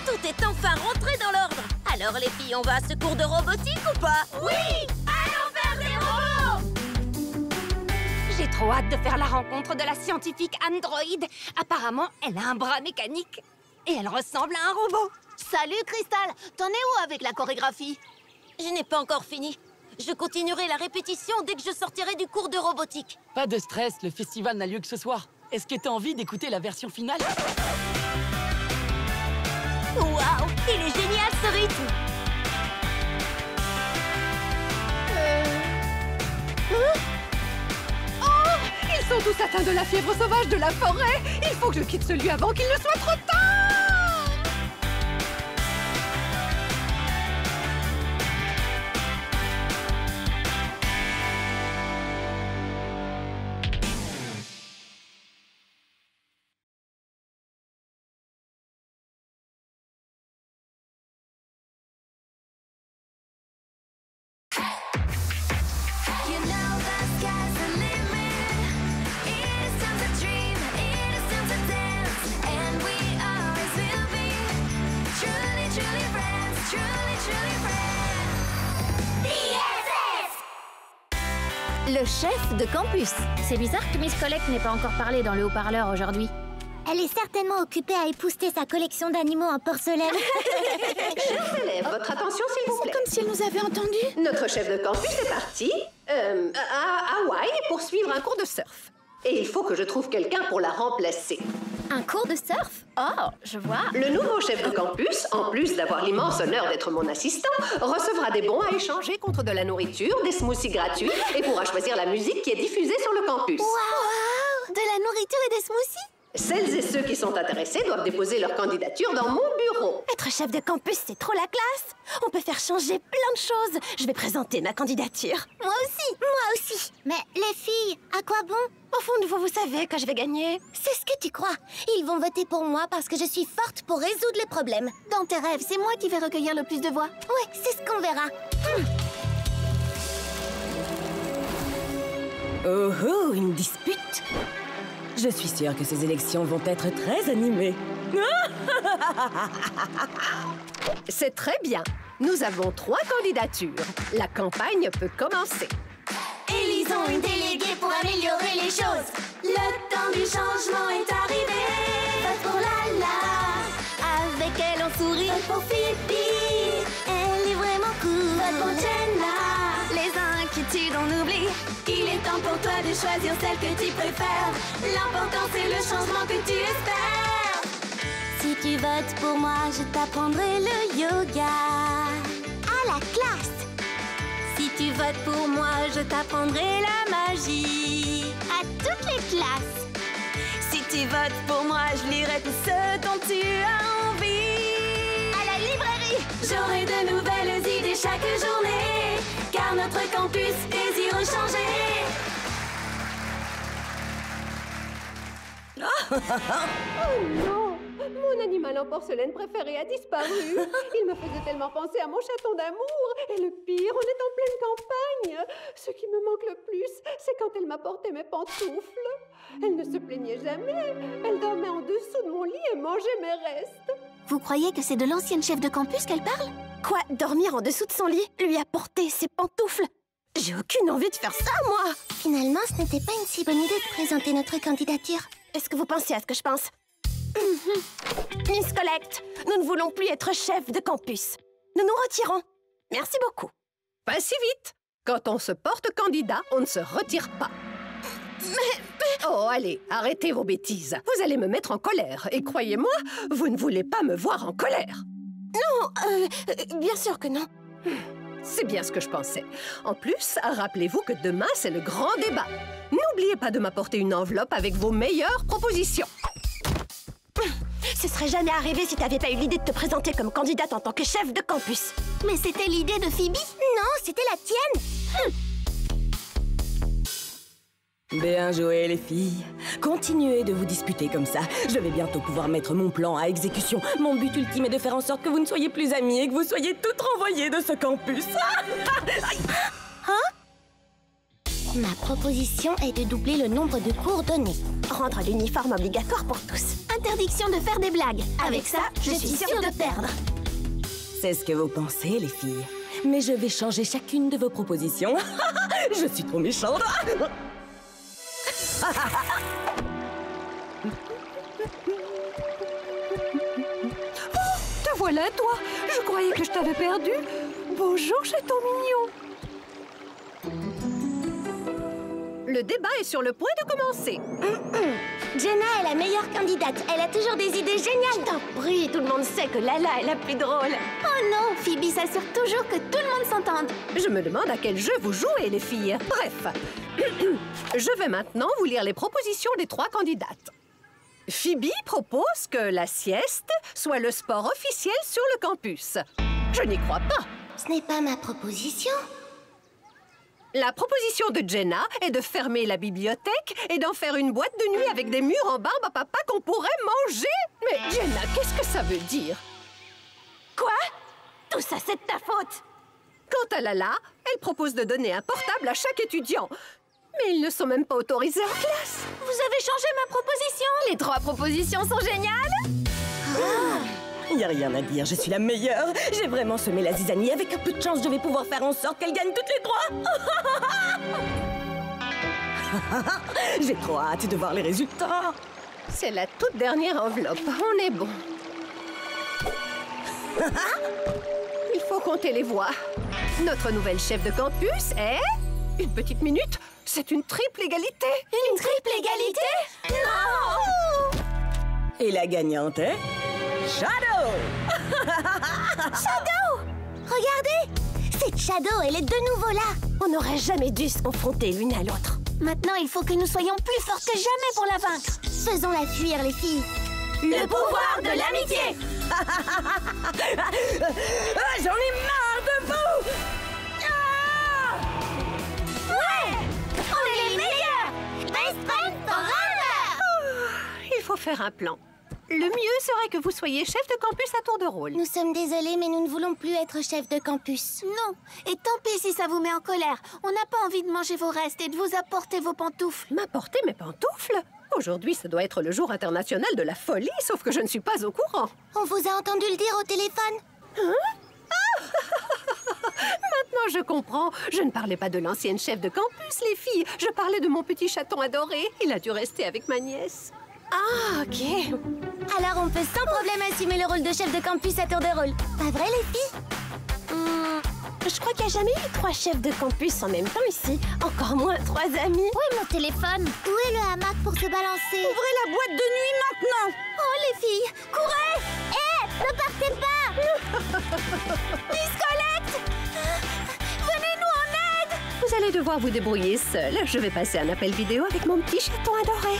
Tout est enfin rentré dans l'ordre. Alors, les filles, on va à ce cours de robotique ou pas? Oui! Allons faire des robots! J'ai trop hâte de faire la rencontre de la scientifique Android. Apparemment, elle a un bras mécanique. Et elle ressemble à un robot. Salut, Cristal! T'en es où avec la chorégraphie? Je n'ai pas encore fini. Je continuerai la répétition dès que je sortirai du cours de robotique. Pas de stress, le festival n'a lieu que ce soir. Est-ce que t'as envie d'écouter la version finale? Waouh! Il est génial, ce rythme! Oh! Ils sont tous atteints de la fièvre sauvage de la forêt. Il faut que je quitte ce lieu avant qu'il ne soit trop tard. Le chef de campus. C'est bizarre que Miss Colette n'ait pas encore parlé dans le haut-parleur aujourd'hui. Elle est certainement occupée à épousseter sa collection d'animaux en porcelaine. Chers élèves, votre attention, s'il vous plaît. Comme si elle nous avait entendus. Notre chef de campus est parti à Hawaï pour suivre un cours de surf. Et il faut que je trouve quelqu'un pour la remplacer. Un cours de surf? Oh, je vois. Le nouveau chef de campus, en plus d'avoir l'immense honneur d'être mon assistant, recevra des bons à échanger contre de la nourriture, des smoothies gratuits et pourra choisir la musique qui est diffusée sur le campus. Wow! De la nourriture et des smoothies? Celles et ceux qui sont intéressés doivent déposer leur candidature dans mon bureau. Être chef de campus, c'est trop la classe. On peut faire changer plein de choses. Je vais présenter ma candidature. Moi aussi. Mais les filles, à quoi bon? Au fond de vous savez que je vais gagner. C'est ce que tu crois. Ils vont voter pour moi parce que je suis forte pour résoudre les problèmes. Dans tes rêves, c'est moi qui vais recueillir le plus de voix. Oui, c'est ce qu'on verra. Oh, une dispute? Je suis sûre que ces élections vont être très animées. C'est très bien. Nous avons 3 candidatures. La campagne peut commencer. Élisons une déléguée pour améliorer les choses. Le temps du changement est arrivé. Vote pour Lala. Avec elle on sourit. Vote pour Phoebe. Elle est vraiment cool. Vote pour Jenna. Les inquiétudes on oublie. Il est temps pour toi de choisir celle que tu préfères. L'important c'est le changement que tu espères. Si tu votes pour moi, je t'apprendrai le yoga. À la classe. Si tu votes pour moi, je t'apprendrai la magie. À toutes les classes. Si tu votes pour moi, je lirai tout ce dont tu as envie. À la librairie, j'aurai de nouvelles idées chaque journée. Car notre campus désire changer. Oh non! Mon animal en porcelaine préféré a disparu. Il me faisait tellement penser à mon chaton d'amour. Et le pire, on est en pleine campagne. Ce qui me manque le plus, c'est quand elle m'apportait mes pantoufles. Elle ne se plaignait jamais. Elle dormait en dessous de mon lit et mangeait mes restes. Vous croyez que c'est de l'ancienne chef de campus qu'elle parle? Quoi? Dormir en dessous de son lit? Lui apporter ses pantoufles? J'ai aucune envie de faire ça, moi! Finalement, ce n'était pas une si bonne idée de présenter notre candidature. Est-ce que vous pensez à ce que je pense? Miss Collect, nous ne voulons plus être chef de campus. Nous nous retirons. Merci beaucoup. Pas si vite. Quand on se porte candidat, on ne se retire pas. Mais... Oh, allez, arrêtez vos bêtises. Vous allez me mettre en colère. Et croyez-moi, vous ne voulez pas me voir en colère. Non, bien sûr que non. C'est bien ce que je pensais. En plus, rappelez-vous que demain, c'est le grand débat. N'oubliez pas de m'apporter une enveloppe avec vos meilleures propositions. Ce serait jamais arrivé si t'avais pas eu l'idée de te présenter comme candidate en tant que chef de campus. Mais c'était l'idée de Phoebe? Non, c'était la tienne. Bien joué, les filles. Continuez de vous disputer comme ça. Je vais bientôt pouvoir mettre mon plan à exécution. Mon but ultime est de faire en sorte que vous ne soyez plus amies et que vous soyez toutes renvoyées de ce campus. Ma proposition est de doubler le nombre de cours donnés. Rendre l'uniforme obligatoire pour tous. Interdiction de faire des blagues. Avec ça, je suis sûre de perdre. C'est ce que vous pensez, les filles. Mais je vais changer chacune de vos propositions. Je suis trop méchante. Te voilà, toi. Je croyais que je t'avais perdu. Bonjour, chaton mignon. Le débat est sur le point de commencer. Jenna est la meilleure candidate. Elle a toujours des idées géniales. Je t'en prie, tout le monde sait que Lala est la plus drôle. Oh non, Phoebe s'assure toujours que tout le monde s'entende. Je me demande à quel jeu vous jouez, les filles. Bref, je vais maintenant vous lire les propositions des 3 candidates. Phoebe propose que la sieste soit le sport officiel sur le campus. Je n'y crois pas. Ce n'est pas ma proposition. La proposition de Jenna est de fermer la bibliothèque et d'en faire une boîte de nuit avec des murs en barbe à papa qu'on pourrait manger. Mais Jenna, qu'est-ce que ça veut dire? Quoi? Tout ça, c'est de ta faute. Quant à Lala, elle propose de donner un portable à chaque étudiant. Mais ils ne sont même pas autorisés en classe. Vous avez changé ma proposition? Les 3 propositions sont géniales. Il n'y a rien à dire, je suis la meilleure. J'ai vraiment semé la zizanie. Avec un peu de chance, je vais pouvoir faire en sorte qu'elle gagne toutes les 3. J'ai trop hâte de voir les résultats. C'est la toute dernière enveloppe. On est bon. Il faut compter les voix. Notre nouvelle chef de campus est... Une petite minute. C'est une triple égalité. Une triple égalité? Non! Et la gagnante est... Shadow! Shadow! Regardez! C'est Shadow, elle est de nouveau là! On n'aurait jamais dû se confronter l'une à l'autre. Maintenant, il faut que nous soyons plus fortes que jamais pour la vaincre. Faisons-la fuir, les filles! Le pouvoir de l'amitié! J'en ai marre de vous! Ouais! On est les meilleurs! Best friend forever! Il faut faire un plan. Le mieux serait que vous soyez chef de campus à tour de rôle. Nous sommes désolés, mais nous ne voulons plus être chef de campus. Non, et tant pis si ça vous met en colère. On n'a pas envie de manger vos restes et de vous apporter vos pantoufles. M'apporter mes pantoufles? Aujourd'hui, ça doit être le jour international de la folie, sauf que je ne suis pas au courant. On vous a entendu le dire au téléphone? Hein? Maintenant, je comprends. Je ne parlais pas de l'ancienne chef de campus, les filles. Je parlais de mon petit chaton adoré. Il a dû rester avec ma nièce. Ah, ok. Alors on peut sans problème assumer le rôle de chef de campus à tour de rôle. Pas vrai, les filles? Je crois qu'il n'y a jamais eu 3 chefs de campus en même temps ici. Encore moins 3 amis. Où est mon téléphone? Où est le hamac pour se balancer? Ouvrez la boîte de nuit maintenant! Oh, les filles, courez! Hé, ne partez pas! Miss Colette! Venez-nous en aide! Vous allez devoir vous débrouiller seul. Je vais passer un appel vidéo avec mon petit chaton adoré.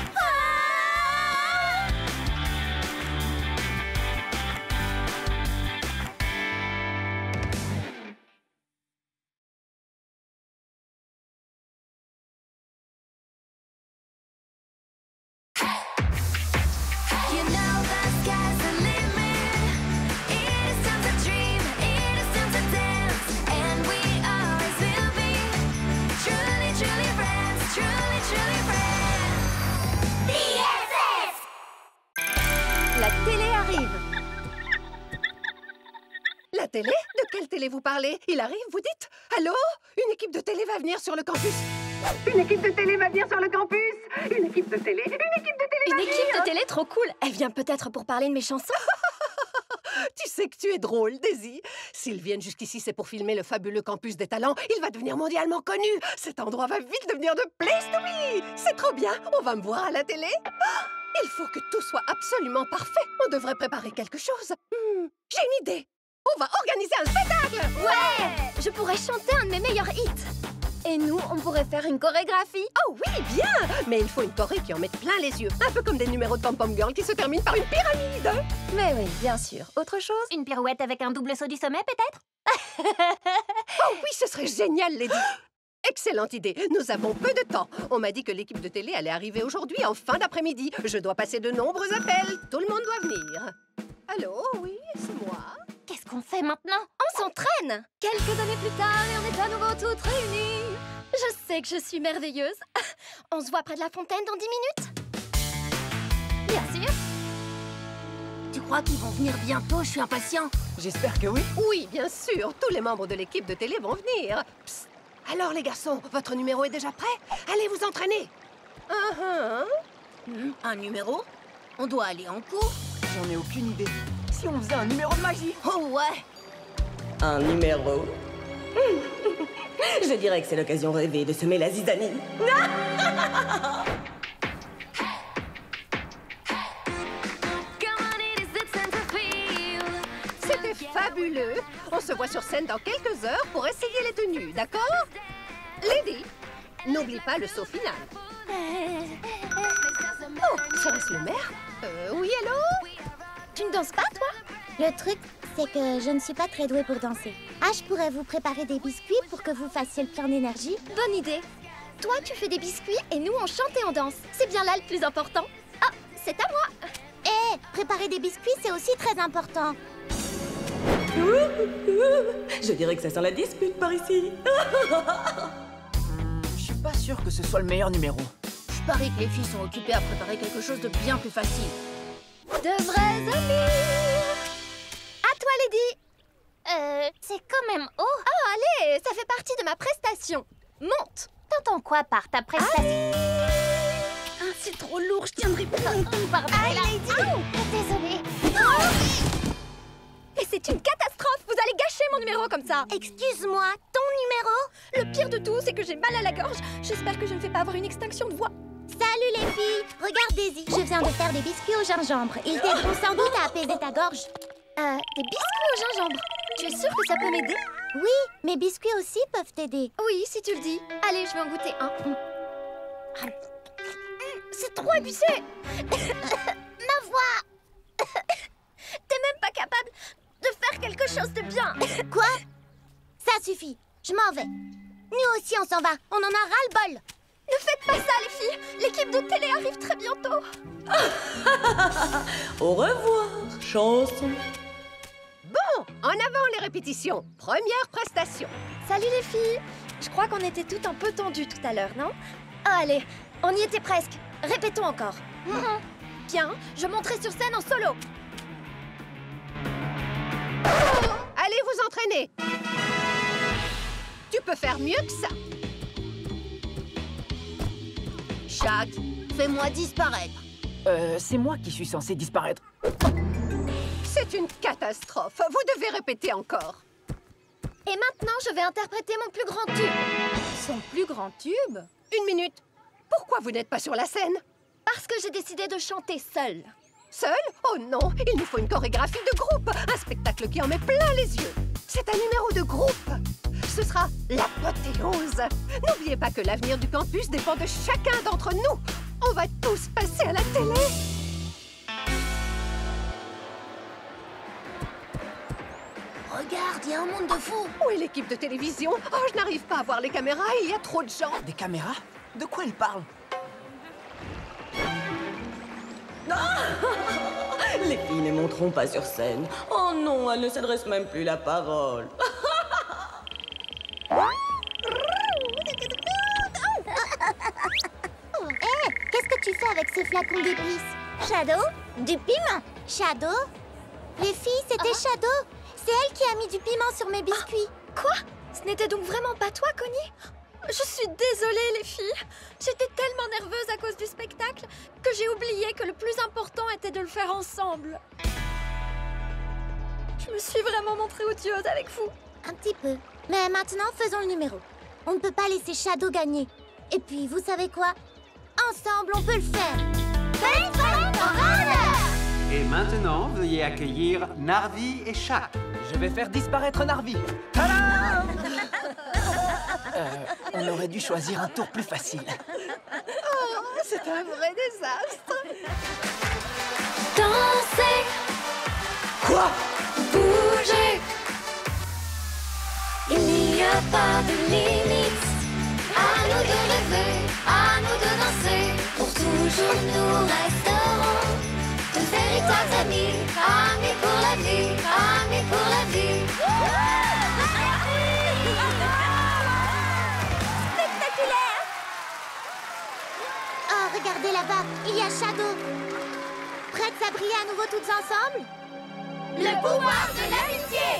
La télé arrive. La télé? De quelle télé vous parlez? Il arrive, vous dites? Allô? Une équipe de télé va venir sur le campus. Une équipe de télé va venir sur le campus. Une équipe de télé. Une équipe de télé. Une équipe de télé trop cool. Elle vient peut-être pour parler de mes chansons. Tu sais que tu es drôle, Daisy. S'ils viennent jusqu'ici, c'est pour filmer le fabuleux campus des talents. Il va devenir mondialement connu. Cet endroit va vite devenir de place to be. C'est trop bien. On va me voir à la télé. Il faut que tout soit absolument parfait. On devrait préparer quelque chose. J'ai une idée. On va organiser un spectacle. Ouais! Je pourrais chanter un de mes meilleurs hits. Et nous, on pourrait faire une chorégraphie. Oh oui, bien. Mais il faut une choré qui en mette plein les yeux. Un peu comme des numéros de Pom Pom Girl qui se terminent par une pyramide. Mais oui, bien sûr. Autre chose? Une pirouette avec un double saut du sommet, peut-être? Oh oui, ce serait génial, Lady. Excellente idée. Nous avons peu de temps. On m'a dit que l'équipe de télé allait arriver aujourd'hui en fin d'après-midi. Je dois passer de nombreux appels. Tout le monde doit venir. Allô, oui, c'est moi. Qu'est-ce qu'on fait maintenant? On s'entraîne. Quelques années plus tard et on est à nouveau toutes réunies. Je sais que je suis merveilleuse. On se voit près de la fontaine dans 10 minutes? Bien sûr. Tu crois qu'ils vont venir bientôt? Je suis impatient. J'espère que oui. Oui, bien sûr. Tous les membres de l'équipe de télé vont venir. Psst. Alors, les garçons, votre numéro est déjà prêt? Allez vous entraîner. Un numéro? On doit aller en cours? J'en ai aucune idée. Si on faisait un numéro de magie? Oh ouais! Un numéro. Je dirais que c'est l'occasion rêvée de semer la zizanie. C'était fabuleux. On se voit sur scène dans quelques heures pour essayer les tenues, d'accord? Lady, n'oublie pas le saut final. Oh, serait-ce le maire? Oui, allô? Tu ne danses pas, toi? Le truc, c'est que je ne suis pas très douée pour danser. Ah, je pourrais vous préparer des biscuits pour que vous fassiez le plein d'énergie. Bonne idée. Toi, tu fais des biscuits et nous, on chante et on danse. C'est bien là le plus important. Ah, c'est à moi. Hé, préparer des biscuits, c'est aussi très important. Je dirais que ça sent la dispute par ici. Je suis pas sûre que ce soit le meilleur numéro. Je parie que les filles sont occupées à préparer quelque chose de bien plus facile. De vrais amis. À toi, Lady. C'est quand même haut. Oh, allez, ça fait partie de ma prestation. Monte. T'entends quoi par ta prestation? Ah, c'est trop lourd, je tiendrai pas. Pardon, Désolée. Et c'est une catastrophe. Vous allez gâcher mon numéro. numéro comme ça. Excuse-moi, ton numéro? Le pire de tout, c'est que j'ai mal à la gorge. J'espère que je ne vais pas avoir une extinction de voix. Salut les filles! Regarde Daisy, je viens de faire des biscuits au gingembre. Ils t'aideront sans doute à apaiser ta gorge. Des biscuits au gingembre. Tu es sûre que ça peut m'aider? Oui, mes biscuits aussi peuvent t'aider. Oui, si tu le dis. Allez, je vais en goûter un. C'est trop épicé. Ma voix! T'es même pas capable de faire quelque chose de bien. Quoi? Ça suffit, je m'en vais. Nous aussi, on s'en va. On en a ras-le-bol. Ne faites pas ça, les filles. L'équipe de télé arrive très bientôt. Au revoir, chanson. Bon, en avant les répétitions. Première prestation. Salut les filles. Je crois qu'on était toutes un peu tendues tout à l'heure, non? Ah, allez, on y était presque. Répétons encore. Bien, je monterai sur scène en solo. Allez vous entraîner. Tu peux faire mieux que ça. Shaq, Fais-moi disparaître. C'est moi qui suis censé disparaître. c'est une catastrophe. Vous devez répéter encore. Et maintenant, je vais interpréter mon plus grand tube. Son plus grand tube? 1 minute. Pourquoi vous n'êtes pas sur la scène? Parce que j'ai décidé de chanter seule. Seul? Oh non, il nous faut une chorégraphie de groupe. Un spectacle qui en met plein les yeux. C'est un numéro de groupe. Ce sera l'apothéose. N'oubliez pas que l'avenir du campus dépend de chacun d'entre nous. On va tous passer à la télé. Regarde, il y a un monde de fous. Où est l'équipe de télévision? Oh, je n'arrive pas à voir les caméras, il y a trop de gens. Des caméras? De quoi elle parle? Les filles ne monteront pas sur scène. Oh non, elles ne s'adressent même plus la parole. Qu'est-ce que tu fais avec ces flacons d'épices? Shadow? Du piment? Shadow? Les filles, c'était Shadow. C'est elle qui a mis du piment sur mes biscuits. Quoi? Ce n'était donc vraiment pas toi, Connie? Je suis désolée, les filles. J'étais tellement nerveuse à cause du spectacle que j'ai oublié que le plus important était de le faire ensemble. Je me suis vraiment montrée odieuse avec vous. Un petit peu. Mais maintenant, faisons le numéro. On ne peut pas laisser Shadow gagner. Et puis, vous savez quoi? Ensemble, on peut le faire. Et maintenant, veuillez accueillir Narvi et Shaq. Je vais faire disparaître Narvi. Tadam! On aurait dû choisir un tour plus facile. Oh, c'est un vrai désastre. Danser, Quoi? bouger. Il n'y a pas de limite. À nous de rêver, à nous de danser. Pour toujours nous resterons de véritables amis. Amis pour la vie, amis pour la vie. Spectaculaire! Oh, regardez là-bas, il y a Shadow. Prêtes à briller à nouveau toutes ensemble? Le pouvoir de l'amitié!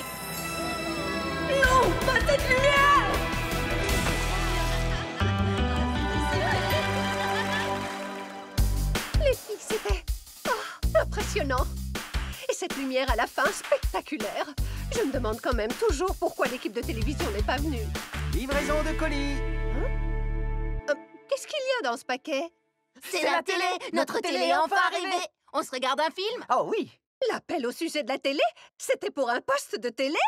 Non, pas cette lumière! Les filles, c'était impressionnant. Et cette lumière à la fin, spectaculaire. Je me demande quand même toujours pourquoi l'équipe de télévision n'est pas venue. Livraison de colis. Qu'est-ce qu'il y a dans ce paquet? C'est la télé. Notre télé est enfin arrivée. On se regarde un film? Oh oui. L'appel au sujet de la télé? C'était pour un poste de télé?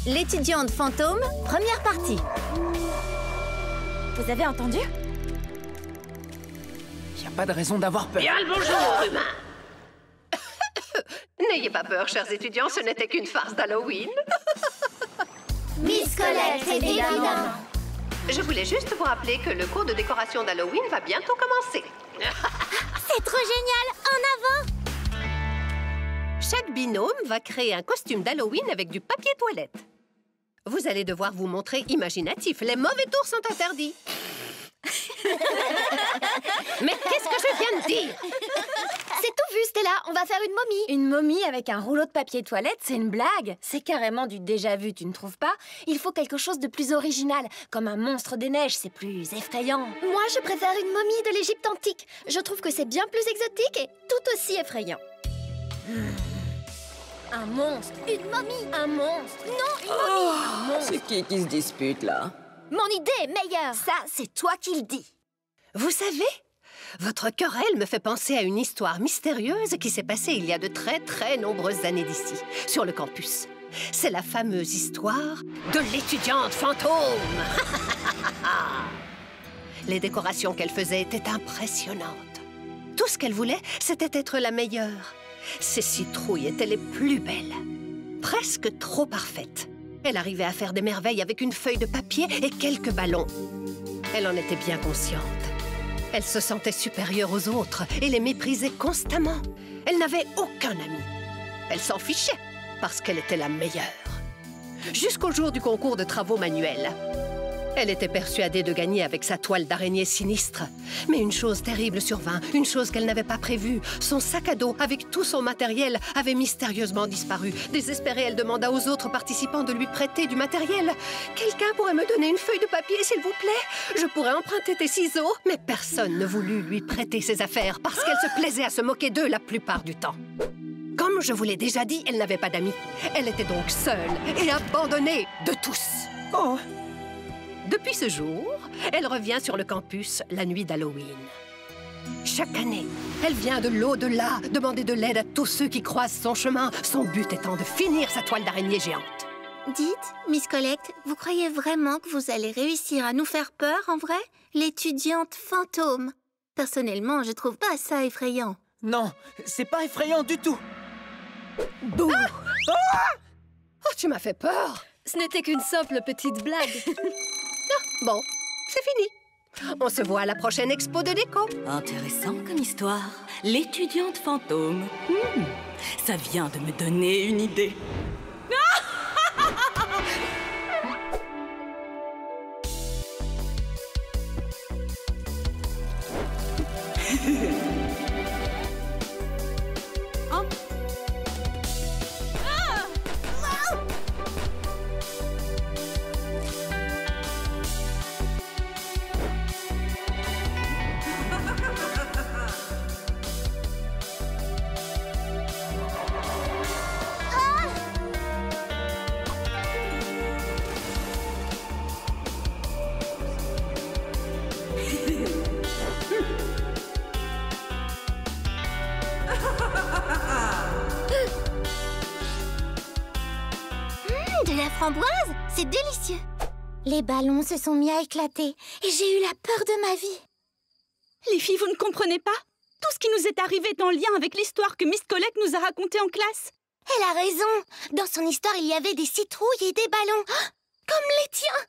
L'étudiante fantôme, première partie. Vous avez entendu? Y a pas de raison d'avoir peur. Bien le bonjour, humain. N'ayez pas peur, chers étudiants, ce n'était qu'une farce d'Halloween. Miss Colette, évidemment. Je voulais juste vous rappeler que le cours de décoration d'Halloween va bientôt commencer. C'est trop génial! En avant! Chaque binôme va créer un costume d'Halloween avec du papier toilette. Vous allez devoir vous montrer imaginatif. Les mauvais tours sont interdits. Mais qu'est-ce que je viens de dire? C'est tout vu, Stella. On va faire une momie. Une momie avec un rouleau de papier toilette, c'est une blague. C'est carrément du déjà-vu, tu ne trouves pas? Il faut quelque chose de plus original, comme un monstre des neiges, c'est plus effrayant. Moi, je préfère une momie de l'Égypte antique. Je trouve que c'est bien plus exotique et tout aussi effrayant. Un monstre. Une momie. Un monstre. Non, une momie. Un monstre. C'est qui se dispute, là? Mon idée est meilleure. Ça, c'est toi qui le dis. Vous savez, votre querelle me fait penser à une histoire mystérieuse qui s'est passée il y a de très nombreuses années d'ici, sur le campus. C'est la fameuse histoire de l'étudiante fantôme. Les décorations qu'elle faisait étaient impressionnantes. Tout ce qu'elle voulait, c'était être la meilleure. Ses citrouilles étaient les plus belles, presque trop parfaites. Elle arrivait à faire des merveilles avec une feuille de papier et quelques ballons. Elle en était bien consciente. Elle se sentait supérieure aux autres et les méprisait constamment. Elle n'avait aucun ami. Elle s'en fichait parce qu'elle était la meilleure. Jusqu'au jour du concours de travaux manuels. Elle était persuadée de gagner avec sa toile d'araignée sinistre. Mais une chose terrible survint, une chose qu'elle n'avait pas prévue. Son sac à dos, avec tout son matériel, avait mystérieusement disparu. Désespérée, elle demanda aux autres participants de lui prêter du matériel. « Quelqu'un pourrait me donner une feuille de papier, s'il vous plaît? Je pourrais emprunter tes ciseaux. » Mais personne ne voulut lui prêter ses affaires parce qu'elle se plaisait à se moquer d'eux la plupart du temps. Comme je vous l'ai déjà dit, elle n'avait pas d'amis. Elle était donc seule et abandonnée de tous. Oh! Depuis ce jour, elle revient sur le campus la nuit d'Halloween. Chaque année, elle vient de l'au-delà demander de l'aide à tous ceux qui croisent son chemin, son but étant de finir sa toile d'araignée géante. Dites, Miss Collect, vous croyez vraiment que vous allez réussir à nous faire peur, en vrai? L'étudiante fantôme. Personnellement, je trouve pas ça effrayant. Non, c'est pas effrayant du tout. Bouh! Oh, tu m'as fait peur! Ce n'était qu'une simple petite blague. Bon, c'est fini. On se voit à la prochaine expo de déco. Intéressant comme histoire. L'étudiante fantôme. Ça vient de me donner une idée. De la framboise? C'est délicieux. Les ballons se sont mis à éclater et j'ai eu la peur de ma vie. Les filles, vous ne comprenez pas? Tout ce qui nous est arrivé est en lien avec l'histoire que Miss Collect nous a racontée en classe. Elle a raison. Dans son histoire, il y avait des citrouilles et des ballons. Comme les tiens.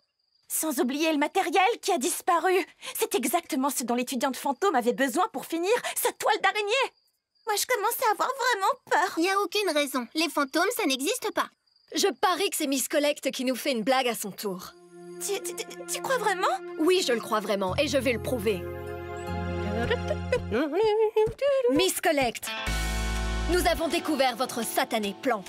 Sans oublier le matériel qui a disparu. C'est exactement ce dont l'étudiante fantôme avait besoin pour finir sa toile d'araignée. Moi, je commence à avoir vraiment peur. Il n'y a aucune raison. Les fantômes, ça n'existe pas. Je parie que c'est Miss Collect qui nous fait une blague à son tour. Tu crois vraiment? Oui, je le crois vraiment, et je vais le prouver. Miss Collect, nous avons découvert votre satané plan.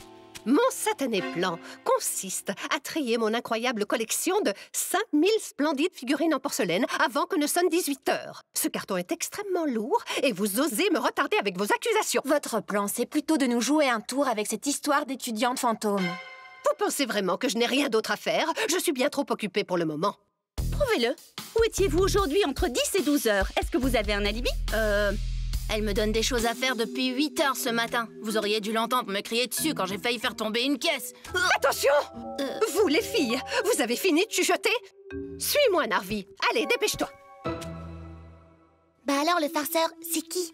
Mon satané plan consiste à trier mon incroyable collection de 5000 splendides figurines en porcelaine avant que ne sonne 18 heures. Ce carton est extrêmement lourd et vous osez me retarder avec vos accusations. Votre plan, c'est plutôt de nous jouer un tour avec cette histoire d'étudiante fantôme. Vous pensez vraiment que je n'ai rien d'autre à faire? Je suis bien trop occupée pour le moment. Prouvez-le. Où étiez-vous aujourd'hui entre 10 et 12 heures? Est-ce que vous avez un alibi? Elle me donne des choses à faire depuis 8 heures ce matin. Vous auriez dû l'entendre me crier dessus quand j'ai failli faire tomber une caisse. Attention! Vous, les filles, vous avez fini de chuchoter? Suis-moi, Narvi. Allez, dépêche-toi. Bah alors, le farceur, c'est qui?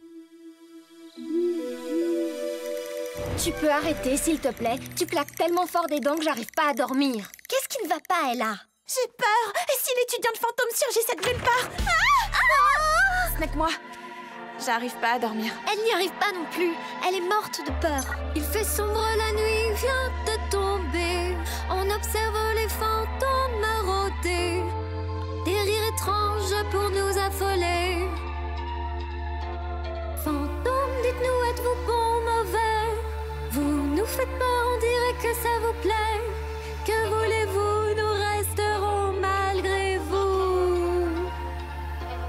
Tu peux arrêter, s'il te plaît? Tu claques tellement fort des dents que j'arrive pas à dormir. Qu'est-ce qui ne va pas, Ella? J'ai peur. Et si l'étudiante fantôme surgissait de nulle part? Snack-moi. J'arrive pas à dormir. Elle n'y arrive pas non plus. Elle est morte de peur. Il fait sombre, la nuit vient de tomber. On observe les fantômes marauder. Des rires étranges pour nous affoler. Fantômes, dites-nous, êtes-vous bon ou mauvais? Vous nous faites peur, on dirait que ça vous plaît. Que voulez-vous, nous resterons malgré vous.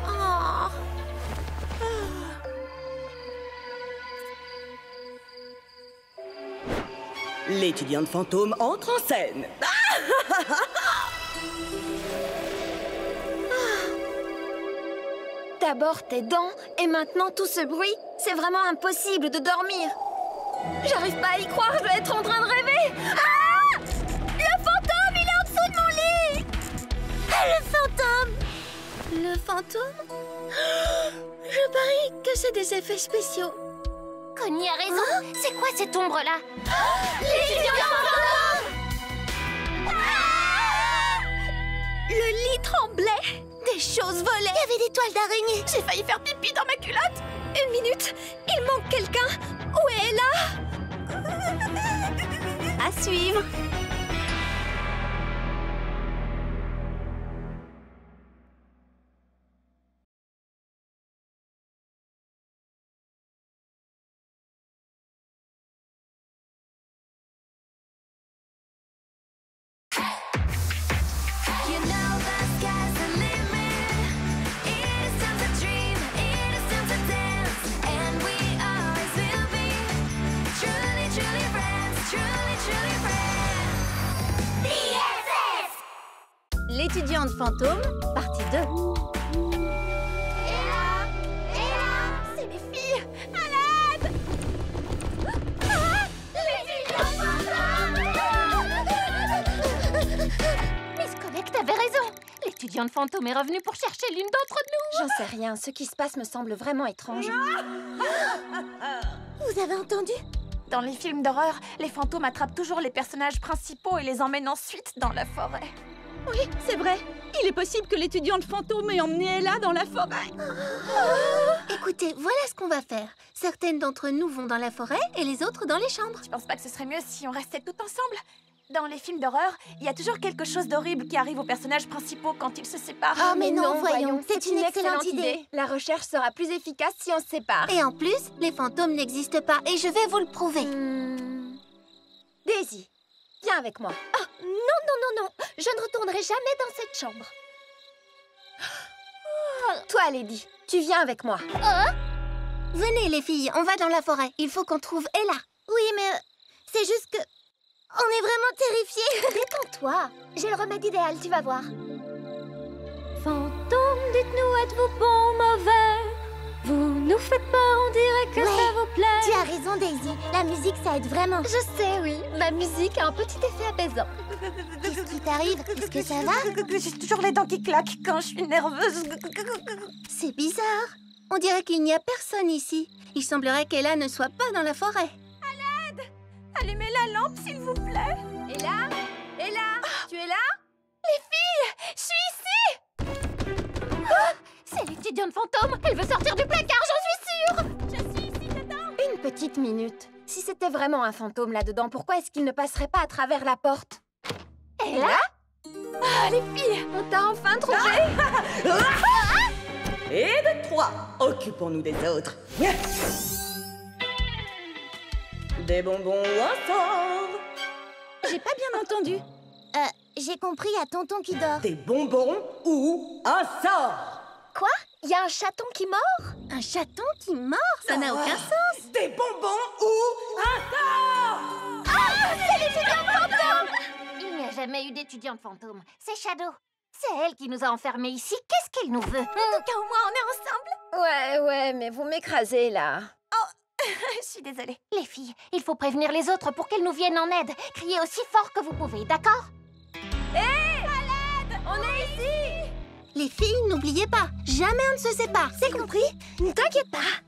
Oh. L'étudiante fantôme entre en scène. D'abord tes dents, et maintenant tout ce bruit. C'est vraiment impossible de dormir. J'arrive pas à y croire, je dois être en train de rêver. Ah! Le fantôme, il est en dessous de mon lit. Le fantôme! Le fantôme? Je parie que c'est des effets spéciaux. Connie a raison. C'est quoi cette ombre-là? L'étudiant fantôme! Le lit tremblait. Des choses volaient. Il y avait des toiles d'araignée. J'ai failli faire pipi dans ma culotte. Une minute, il manque quelqu'un. Où est Ella? À suivre. L'étudiante fantôme, partie 2. C'est les filles. À l'aide. L'étudiante fantôme! Miss Collect avait raison. L'étudiante fantôme est revenue pour chercher l'une d'entre nous. J'en sais rien. Ce qui se passe me semble vraiment étrange. Vous avez entendu? Dans les films d'horreur, les fantômes attrapent toujours les personnages principaux et les emmènent ensuite dans la forêt. Oui, c'est vrai. Il est possible que l'étudiante fantôme ait emmené Ella dans la forêt. Écoutez, voilà ce qu'on va faire. Certaines d'entre nous vont dans la forêt et les autres dans les chambres. Tu penses pas que ce serait mieux si on restait toutes ensemble? Dans les films d'horreur, il y a toujours quelque chose d'horrible qui arrive aux personnages principaux quand ils se séparent. Oh, mais non, voyons, c'est une excellente idée. La recherche sera plus efficace si on se sépare. Et en plus, les fantômes n'existent pas et je vais vous le prouver. Daisy, viens avec moi. Oh, non. Je ne retournerai jamais dans cette chambre. Toi, Lady, tu viens avec moi. Venez, les filles, on va dans la forêt. Il faut qu'on trouve Ella. Oui, mais c'est juste que... On est vraiment terrifiés. Détends-toi. J'ai le remède idéal, tu vas voir. Fantôme, dites-nous, êtes-vous bon ou mauvais? Vous nous faites peur, on dirait que ça vous plaît. Tu as raison, Daisy. La musique, ça aide vraiment. Je sais, oui. Ma musique a un petit effet apaisant. Qu'est-ce qui t'arrive? Est-ce que ça va? J'ai toujours les dents qui claquent quand je suis nerveuse. C'est bizarre. On dirait qu'il n'y a personne ici. Il semblerait qu'Ella ne soit pas dans la forêt. Allumez la lampe, s'il vous plaît. Ella? Tu es là? Les filles, je suis ici. C'est l'étudiante fantôme. Elle veut sortir du placard, j'en suis sûre. Je suis ici dedans. Une petite minute. Si c'était vraiment un fantôme là-dedans, pourquoi est-ce qu'il ne passerait pas à travers la porte? Ella? Ah, les filles, on t'a enfin trouvé. Et de 3, occupons-nous des autres. Des bonbons ou un sort? J'ai pas bien entendu. J'ai compris à tonton qui dort. Des bonbons ou un sort? Quoi? Il y a un chaton qui mord? Un chaton qui mord? Ça n'a aucun sens. Des bonbons ou un sort? C'est l'étudiante fantôme! Il n'y a jamais eu d'étudiante fantôme. C'est Shadow. C'est elle qui nous a enfermés ici. Qu'est-ce qu'elle nous veut? En tout cas, au moins, on est ensemble. Ouais, mais vous m'écrasez, là. Je suis désolée. Les filles, il faut prévenir les autres pour qu'elles nous viennent en aide. Criez aussi fort que vous pouvez, d'accord? On est ici. Les filles, n'oubliez pas, jamais on ne se sépare. C'est compris? Ne t'inquiète pas.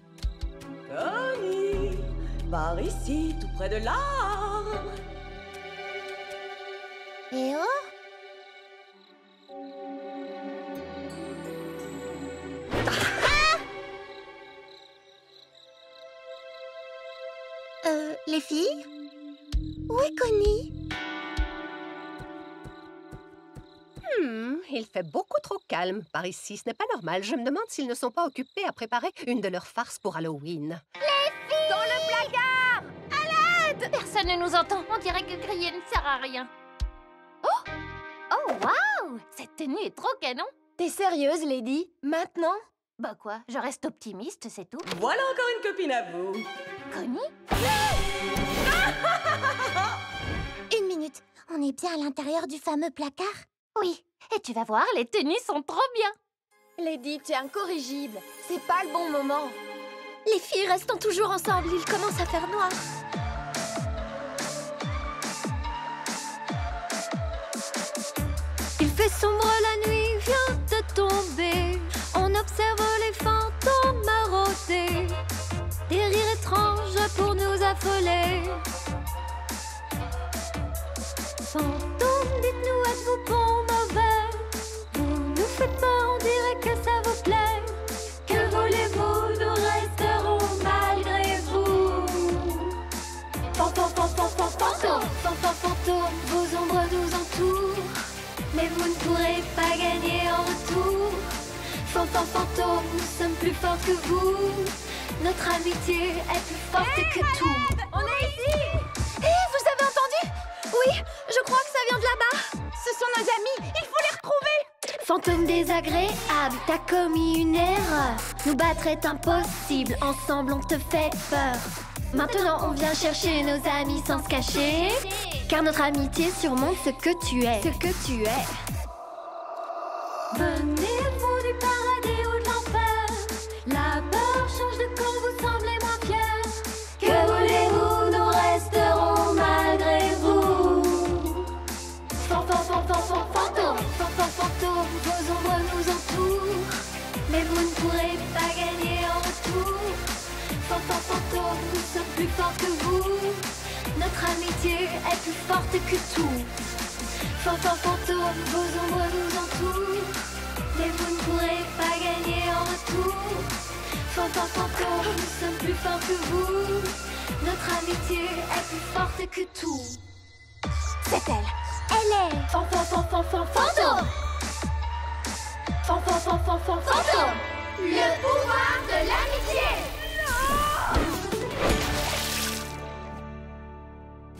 Connie, par ici, tout près de l'arbre. Et oh? Les filles? Où est Connie? Il fait beaucoup trop calme par ici. Ce n'est pas normal. Je me demande s'ils ne sont pas occupés à préparer une de leurs farces pour Halloween. Les filles! Dans le placard! À l'aide! Personne ne nous entend. On dirait que crier ne sert à rien. Oh! Oh, waouh! Cette tenue est trop canon. T'es sérieuse, Lady? Maintenant? Bah quoi, je reste optimiste, c'est tout. Voilà encore une copine à vous. Connie? Une minute, on est bien à l'intérieur du fameux placard? Oui, et tu vas voir, les tenues sont trop bien. Lady, tu es incorrigible. C'est pas le bon moment. Les filles, restons toujours ensemble, il commence à faire noir. Il fait sombre, la nuit vient de tomber. On observe les fantômes marauder. Des rires étranges pour nous affoler. Fantômes, dites-nous, êtes-vous bon ou mauvais? Vous nous faites peur, on dirait que ça vous plaît. Que voulez-vous, nous resterons malgré vous. Fantômes, vos ombres nous entourent. Mais vous ne pourrez pas gagner en retour. Fantômes, nous sommes plus forts que vous. Notre amitié est plus forte que tout. On est ici! Vous avez entendu? Oui, je crois que ça vient de là-bas. Ce sont nos amis, il faut les retrouver. Fantôme désagréable, t'as commis une erreur. Nous battre est impossible, ensemble on te fait peur. Maintenant on vient chercher nos amis sans se cacher. Car notre amitié surmonte ce que tu es. Venez-vous du paradis ou de l'enfer? La peur change de camp, vous semblez moins fiers. Que voulez-vous, nous resterons malgré vous. Fantômes, vos ombres nous entourent. Mais vous ne pourrez pas gagner en retour. Fantômes, nous sommes plus forts que vous. Notre amitié est plus forte que tout. Fantômes, vos ombres nous entourent. Mais vous ne pourrez pas gagner en retour. Fantômes, nous sommes plus forts que vous. Notre amitié est plus forte que tout. C'est elle. Elle est... Fantôme. Le pouvoir de l'amitié.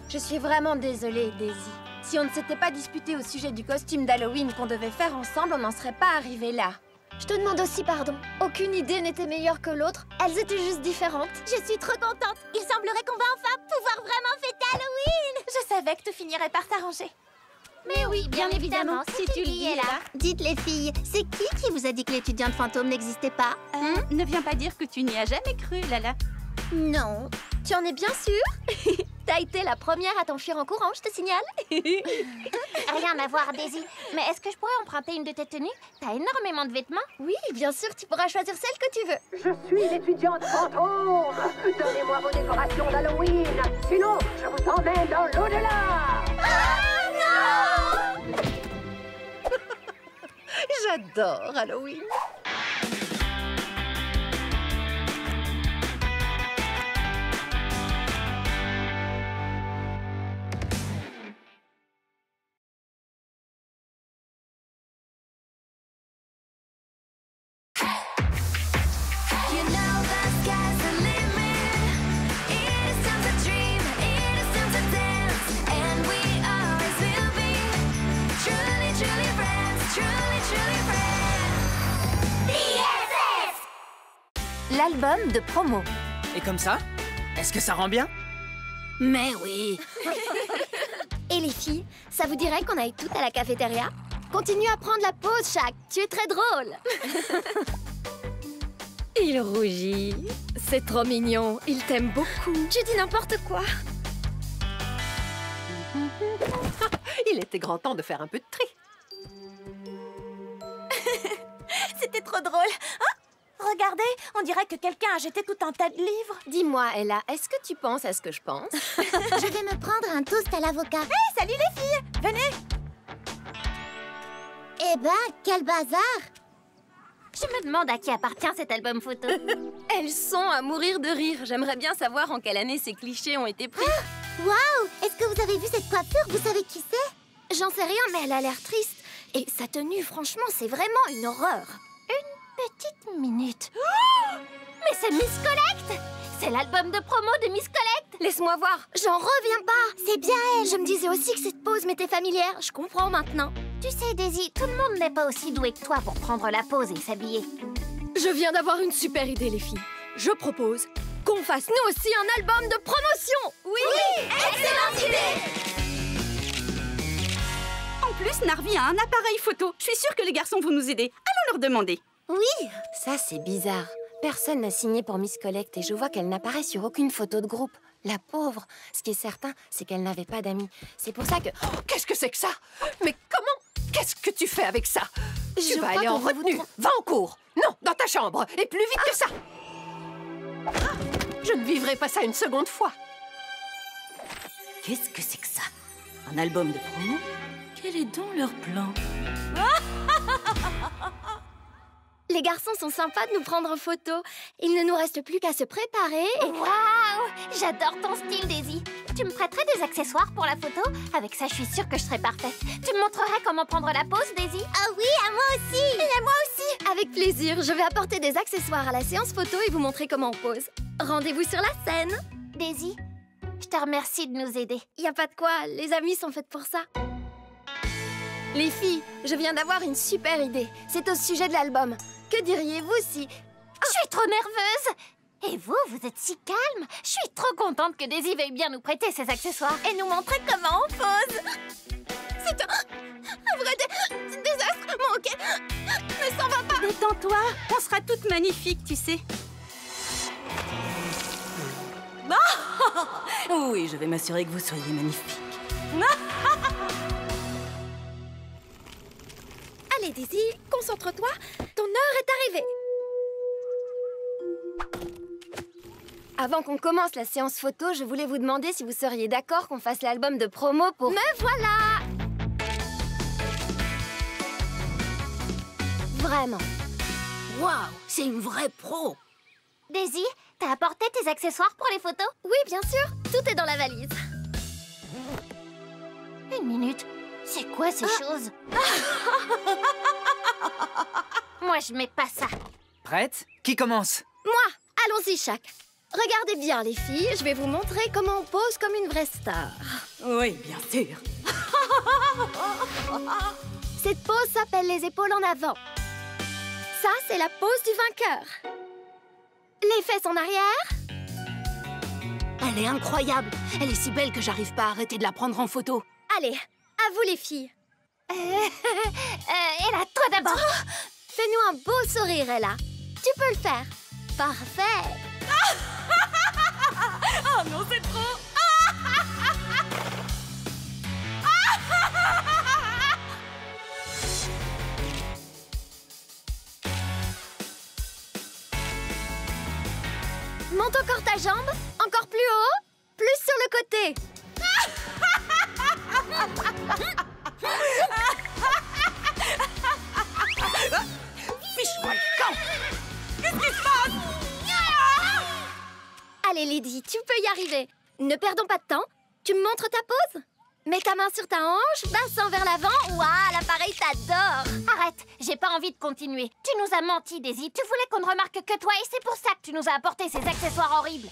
Je suis vraiment désolée, Daisy. Si on ne s'était pas disputé au sujet du costume d'Halloween qu'on devait faire ensemble, on n'en serait pas arrivé là. Je te demande aussi pardon. Aucune idée n'était meilleure que l'autre. Elles étaient juste différentes. Je suis trop contente. Il semblerait qu'on va enfin pouvoir vraiment fêter Halloween. Je savais que tout finirait par s'arranger. Mais oui, bien évidemment, si tu le dis là. Dites les filles, c'est qui vous a dit que l'étudiante fantôme n'existait pas? Ne viens pas dire que tu n'y as jamais cru, Lala. Non. Tu en es bien sûre? T'as été la première à t'enfuir en courant, je te signale. Rien à voir, Daisy. Mais est-ce que je pourrais emprunter une de tes tenues? T'as énormément de vêtements. Oui, bien sûr, tu pourras choisir celle que tu veux. Je suis l'étudiante fantôme. Donnez-moi vos décorations d'Halloween. Sinon, je vous emmène dans l'au-delà. J'adore Halloween. L'album de promo. Et comme ça, est-ce que ça rend bien? Mais oui. Et les filles, ça vous dirait qu'on aille toutes à la cafétéria? Continue à prendre la pause, Shaq. Tu es très drôle. Il rougit. C'est trop mignon. Il t'aime beaucoup. Tu dis n'importe quoi. Il était grand temps de faire un peu de tri. C'était trop drôle. Regardez, on dirait que quelqu'un a jeté tout un tas de livres. Dis-moi, Ella, est-ce que tu penses à ce que je pense? Je vais me prendre un toast à l'avocat. Hey, salut les filles! Venez! Eh ben, quel bazar! Je me demande à qui appartient cet album photo. Elles sont à mourir de rire. J'aimerais bien savoir en quelle année ces clichés ont été pris. Waouh! Est-ce que vous avez vu cette coiffure? Vous savez qui c'est? J'en sais rien, mais elle a l'air triste. Et sa tenue, franchement, c'est vraiment une horreur. Une petite minute. Mais c'est Miss Collect! C'est l'album de promo de Miss Collect! Laisse-moi voir. J'en reviens pas. C'est bien elle! Je me disais aussi que cette pose m'était familière. Je comprends maintenant. Tu sais, Daisy, tout le monde n'est pas aussi doué que toi pour prendre la pose et s'habiller. Je viens d'avoir une super idée, les filles. Je propose qu'on fasse nous aussi un album de promotion. Oui! Excellente idée! En plus, Narvi a un appareil photo. Je suis sûre que les garçons vont nous aider. Allons leur demander. Oui! Ça, c'est bizarre. Personne n'a signé pour Miss Collect et je vois qu'elle n'apparaît sur aucune photo de groupe. La pauvre! Ce qui est certain, c'est qu'elle n'avait pas d'amis. C'est pour ça que... Oh, qu'est-ce que c'est que ça? Mais comment? Qu'est-ce que tu fais avec ça? Tu vas crois aller en qu'on va vous retenue. Va en cours. Non, dans ta chambre. Et plus vite que ça. Je ne vivrai pas ça une seconde fois. Qu'est-ce que c'est que ça? Un album de promo? Quel est donc leur plan? Les garçons sont sympas de nous prendre en photo. Il ne nous reste plus qu'à se préparer et... Waouh! J'adore ton style, Daisy. Tu me prêterais des accessoires pour la photo? Avec ça, je suis sûre que je serais parfaite. Tu me montrerais comment prendre la pose, Daisy? Ah oui, à moi aussi! Et à moi aussi! Avec plaisir, je vais apporter des accessoires à la séance photo et vous montrer comment on pose. Rendez-vous sur la scène! Daisy, je te remercie de nous aider. Y a pas de quoi, les amis sont faites pour ça. Les filles, je viens d'avoir une super idée. C'est au sujet de l'album. Que diriez-vous si... Je suis trop nerveuse! Et vous, vous êtes si calme! Je suis trop contente que Daisy veuille bien nous prêter ses accessoires et nous montrer comment on pose! C'est un vrai désastre, mon ok ne s'en va pas! Détends-toi, on sera toutes magnifiques, tu sais. Oui, je vais m'assurer que vous soyez magnifiques. Allez, Daisy, concentre-toi. Ton heure est arrivée. Avant qu'on commence la séance photo, je voulais vous demander si vous seriez d'accord qu'on fasse l'album de promo pour... Me voilà! Vraiment. Waouh, c'est une vraie pro. Daisy, t'as apporté tes accessoires pour les photos? Oui, bien sûr. Tout est dans la valise. Une minute. C'est quoi ces choses? Moi, je mets pas ça. Prête? Qui commence? Moi! Allons-y, Shaq. Regardez bien, les filles. Je vais vous montrer comment on pose comme une vraie star. Oui, bien sûr. Cette pose s'appelle les épaules en avant. Ça, c'est la pose du vainqueur. Les fesses en arrière. Elle est incroyable. Elle est si belle que j'arrive pas à arrêter de la prendre en photo. Allez, à vous les filles. Ella, toi d'abord. Fais-nous un beau sourire, Ella. Tu peux le faire. Parfait. Oh non, c'est trop. Monte encore ta jambe. Encore plus haut. Plus sur le côté. Fiche-moi le camp. Qu'est-ce qui se passe? Allez, Lady, tu peux y arriver. Ne perdons pas de temps. Tu me montres ta pose? Mets ta main sur ta hanche, bassin vers l'avant. Waouh, l'appareil t'adore. Arrête, j'ai pas envie de continuer. Tu nous as menti, Daisy. Tu voulais qu'on ne remarque que toi et c'est pour ça que tu nous as apporté ces accessoires horribles.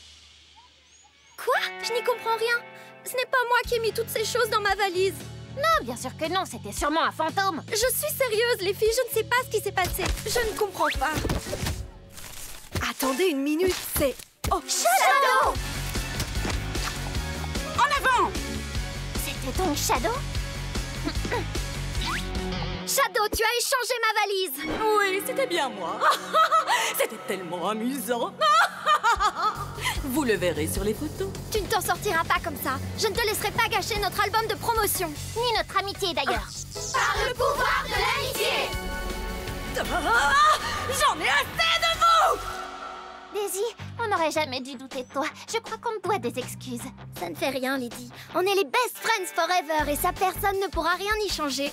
Quoi? Je n'y comprends rien. Ce n'est pas moi qui ai mis toutes ces choses dans ma valise. Non, bien sûr que non, c'était sûrement un fantôme. Je suis sérieuse, les filles, je ne sais pas ce qui s'est passé. Je ne comprends pas. Attendez une minute, c'est... Oh, Shadow! En avant! C'était donc Shadow? Shadow, tu as échangé ma valise. Oui, c'était bien moi. C'était tellement amusant. Vous le verrez sur les photos. Tu ne t'en sortiras pas comme ça. Je ne te laisserai pas gâcher notre album de promotion. Ni notre amitié, d'ailleurs. Par le pouvoir de l'amitié. J'en ai assez de vous! Daisy, on n'aurait jamais dû douter de toi. Je crois qu'on te doit des excuses. Ça ne fait rien, Lydie. On est les best friends forever et ça, personne ne pourra rien y changer.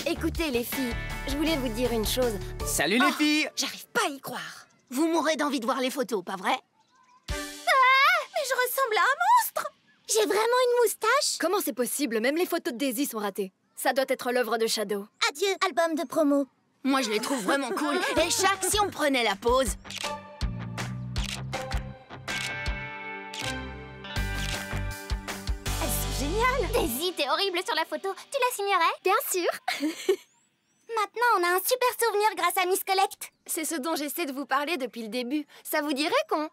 Écoutez, les filles, je voulais vous dire une chose. Salut les filles! J'arrive pas à y croire. Vous mourrez d'envie de voir les photos, pas vrai? Mais je ressemble à un monstre! J'ai vraiment une moustache? Comment c'est possible? Même les photos de Daisy sont ratées. Ça doit être l'œuvre de Shadow. Adieu, album de promo. Moi, je les trouve vraiment cool. Et chaque, si on prenait la pause. Elles sont géniales! Daisy, t'es horrible sur la photo. Tu la signerais? Bien sûr! Maintenant, on a un super souvenir grâce à Miss Collect. C'est ce dont j'essaie de vous parler depuis le début. Ça vous dirait qu'on...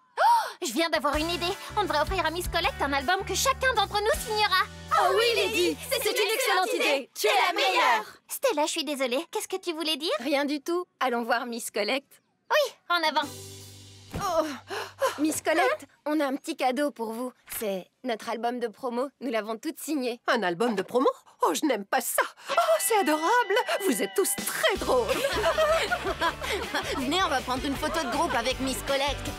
Je viens d'avoir une idée. On devrait offrir à Miss Collect un album que chacun d'entre nous signera. Oh oui, Lady! C'est une excellente idée! Tu es la meilleure! Stella, je suis désolée. Qu'est-ce que tu voulais dire? Rien du tout. Allons voir Miss Collect. Oui, en avant. Miss Collect, on a un petit cadeau pour vous. C'est notre album de promo. Nous l'avons toutes signé. Un album de promo? Oh, je n'aime pas ça. Oh, c'est adorable. Vous êtes tous très drôles. Venez, on va prendre une photo de groupe avec Miss Collect.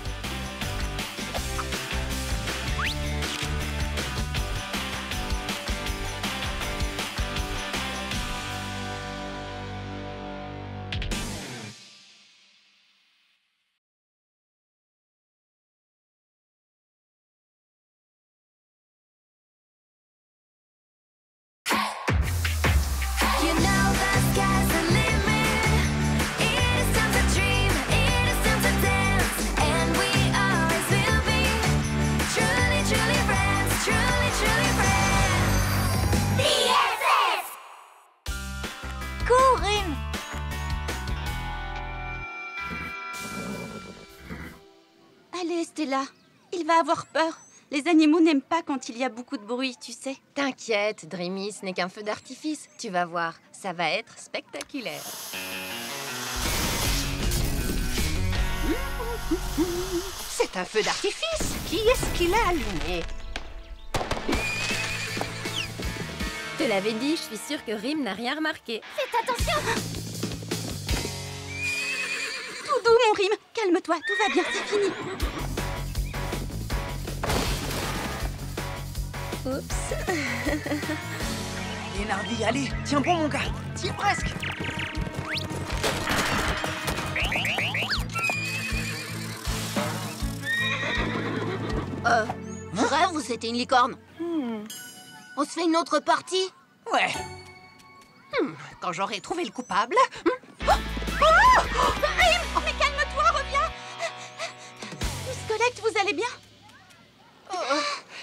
Allez, Stella, il va avoir peur. Les animaux n'aiment pas quand il y a beaucoup de bruit, tu sais. T'inquiète, Dreamy, ce n'est qu'un feu d'artifice. Tu vas voir, ça va être spectaculaire. C'est un feu d'artifice. Qui est-ce qui l'a allumé? Je te l'avais dit, je suis sûre que Rim n'a rien remarqué. Faites attention! Tout doux, mon Rim. Calme-toi, tout va bien, c'est fini. Oups. Et Narvi, allez, tiens bon mon gars. Tiens presque. Rêve ou c'était une licorne? On se fait une autre partie? Ouais. Quand j'aurai trouvé le coupable... Rim, mais calme-toi, reviens. Miss Collect, vous allez bien?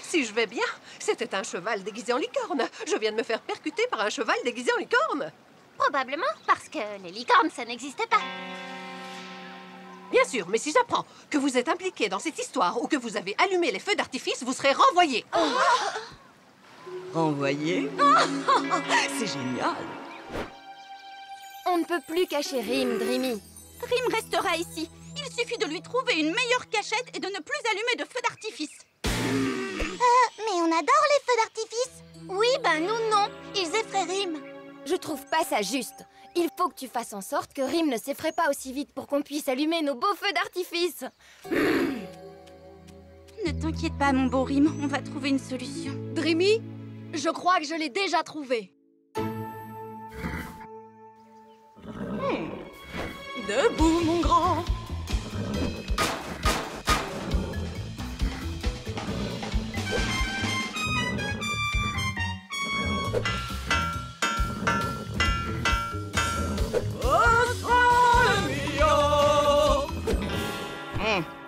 Si je vais bien, c'était un cheval déguisé en licorne. Je viens de me faire percuter par un cheval déguisé en licorne. Probablement parce que les licornes, ça n'existait pas. Bien sûr, mais si j'apprends que vous êtes impliqué dans cette histoire ou que vous avez allumé les feux d'artifice, vous serez renvoyé. Renvoyé? C'est génial! On ne peut plus cacher Rim, Dreamy. Rim restera ici. Il suffit de lui trouver une meilleure cachette et de ne plus allumer de feu d'artifice. Mais on adore les feux d'artifice. Oui, ben nous non. Ils effraient Rim. Je trouve pas ça juste. Il faut que tu fasses en sorte que Rim ne s'effraie pas aussi vite pour qu'on puisse allumer nos beaux feux d'artifice. Ne t'inquiète pas, mon beau Rim. On va trouver une solution. Dreamy, je crois que je l'ai déjà trouvé. Debout, mon grand!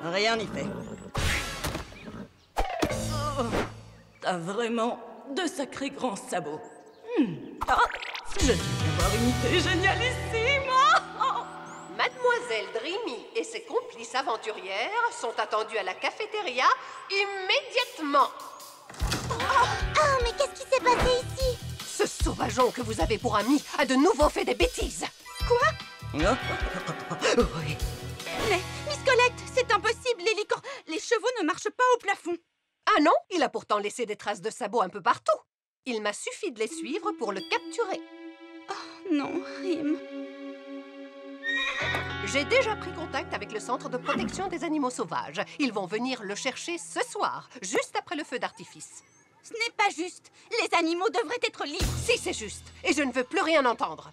Rien n'y fait. T'as vraiment de sacrés grands sabots. Ah, je vais avoir une idée génialissime. Mademoiselle Dreamy et ses complices aventurières sont attendues à la cafétéria immédiatement. Oh, mais qu'est-ce qui s'est passé ici? Ce sauvageon que vous avez pour ami a de nouveau fait des bêtises. Mais, Miss Collect, c'est impossible, les chevaux ne marchent pas au plafond. Ah non, il a pourtant laissé des traces de sabots un peu partout. Il m'a suffi de les suivre pour le capturer. Oh non, Rim. J'ai déjà pris contact avec le Centre de protection des animaux sauvages. Ils vont venir le chercher ce soir, juste après le feu d'artifice. Ce n'est pas juste. Les animaux devraient être libres. Si, c'est juste. Et je ne veux plus rien entendre.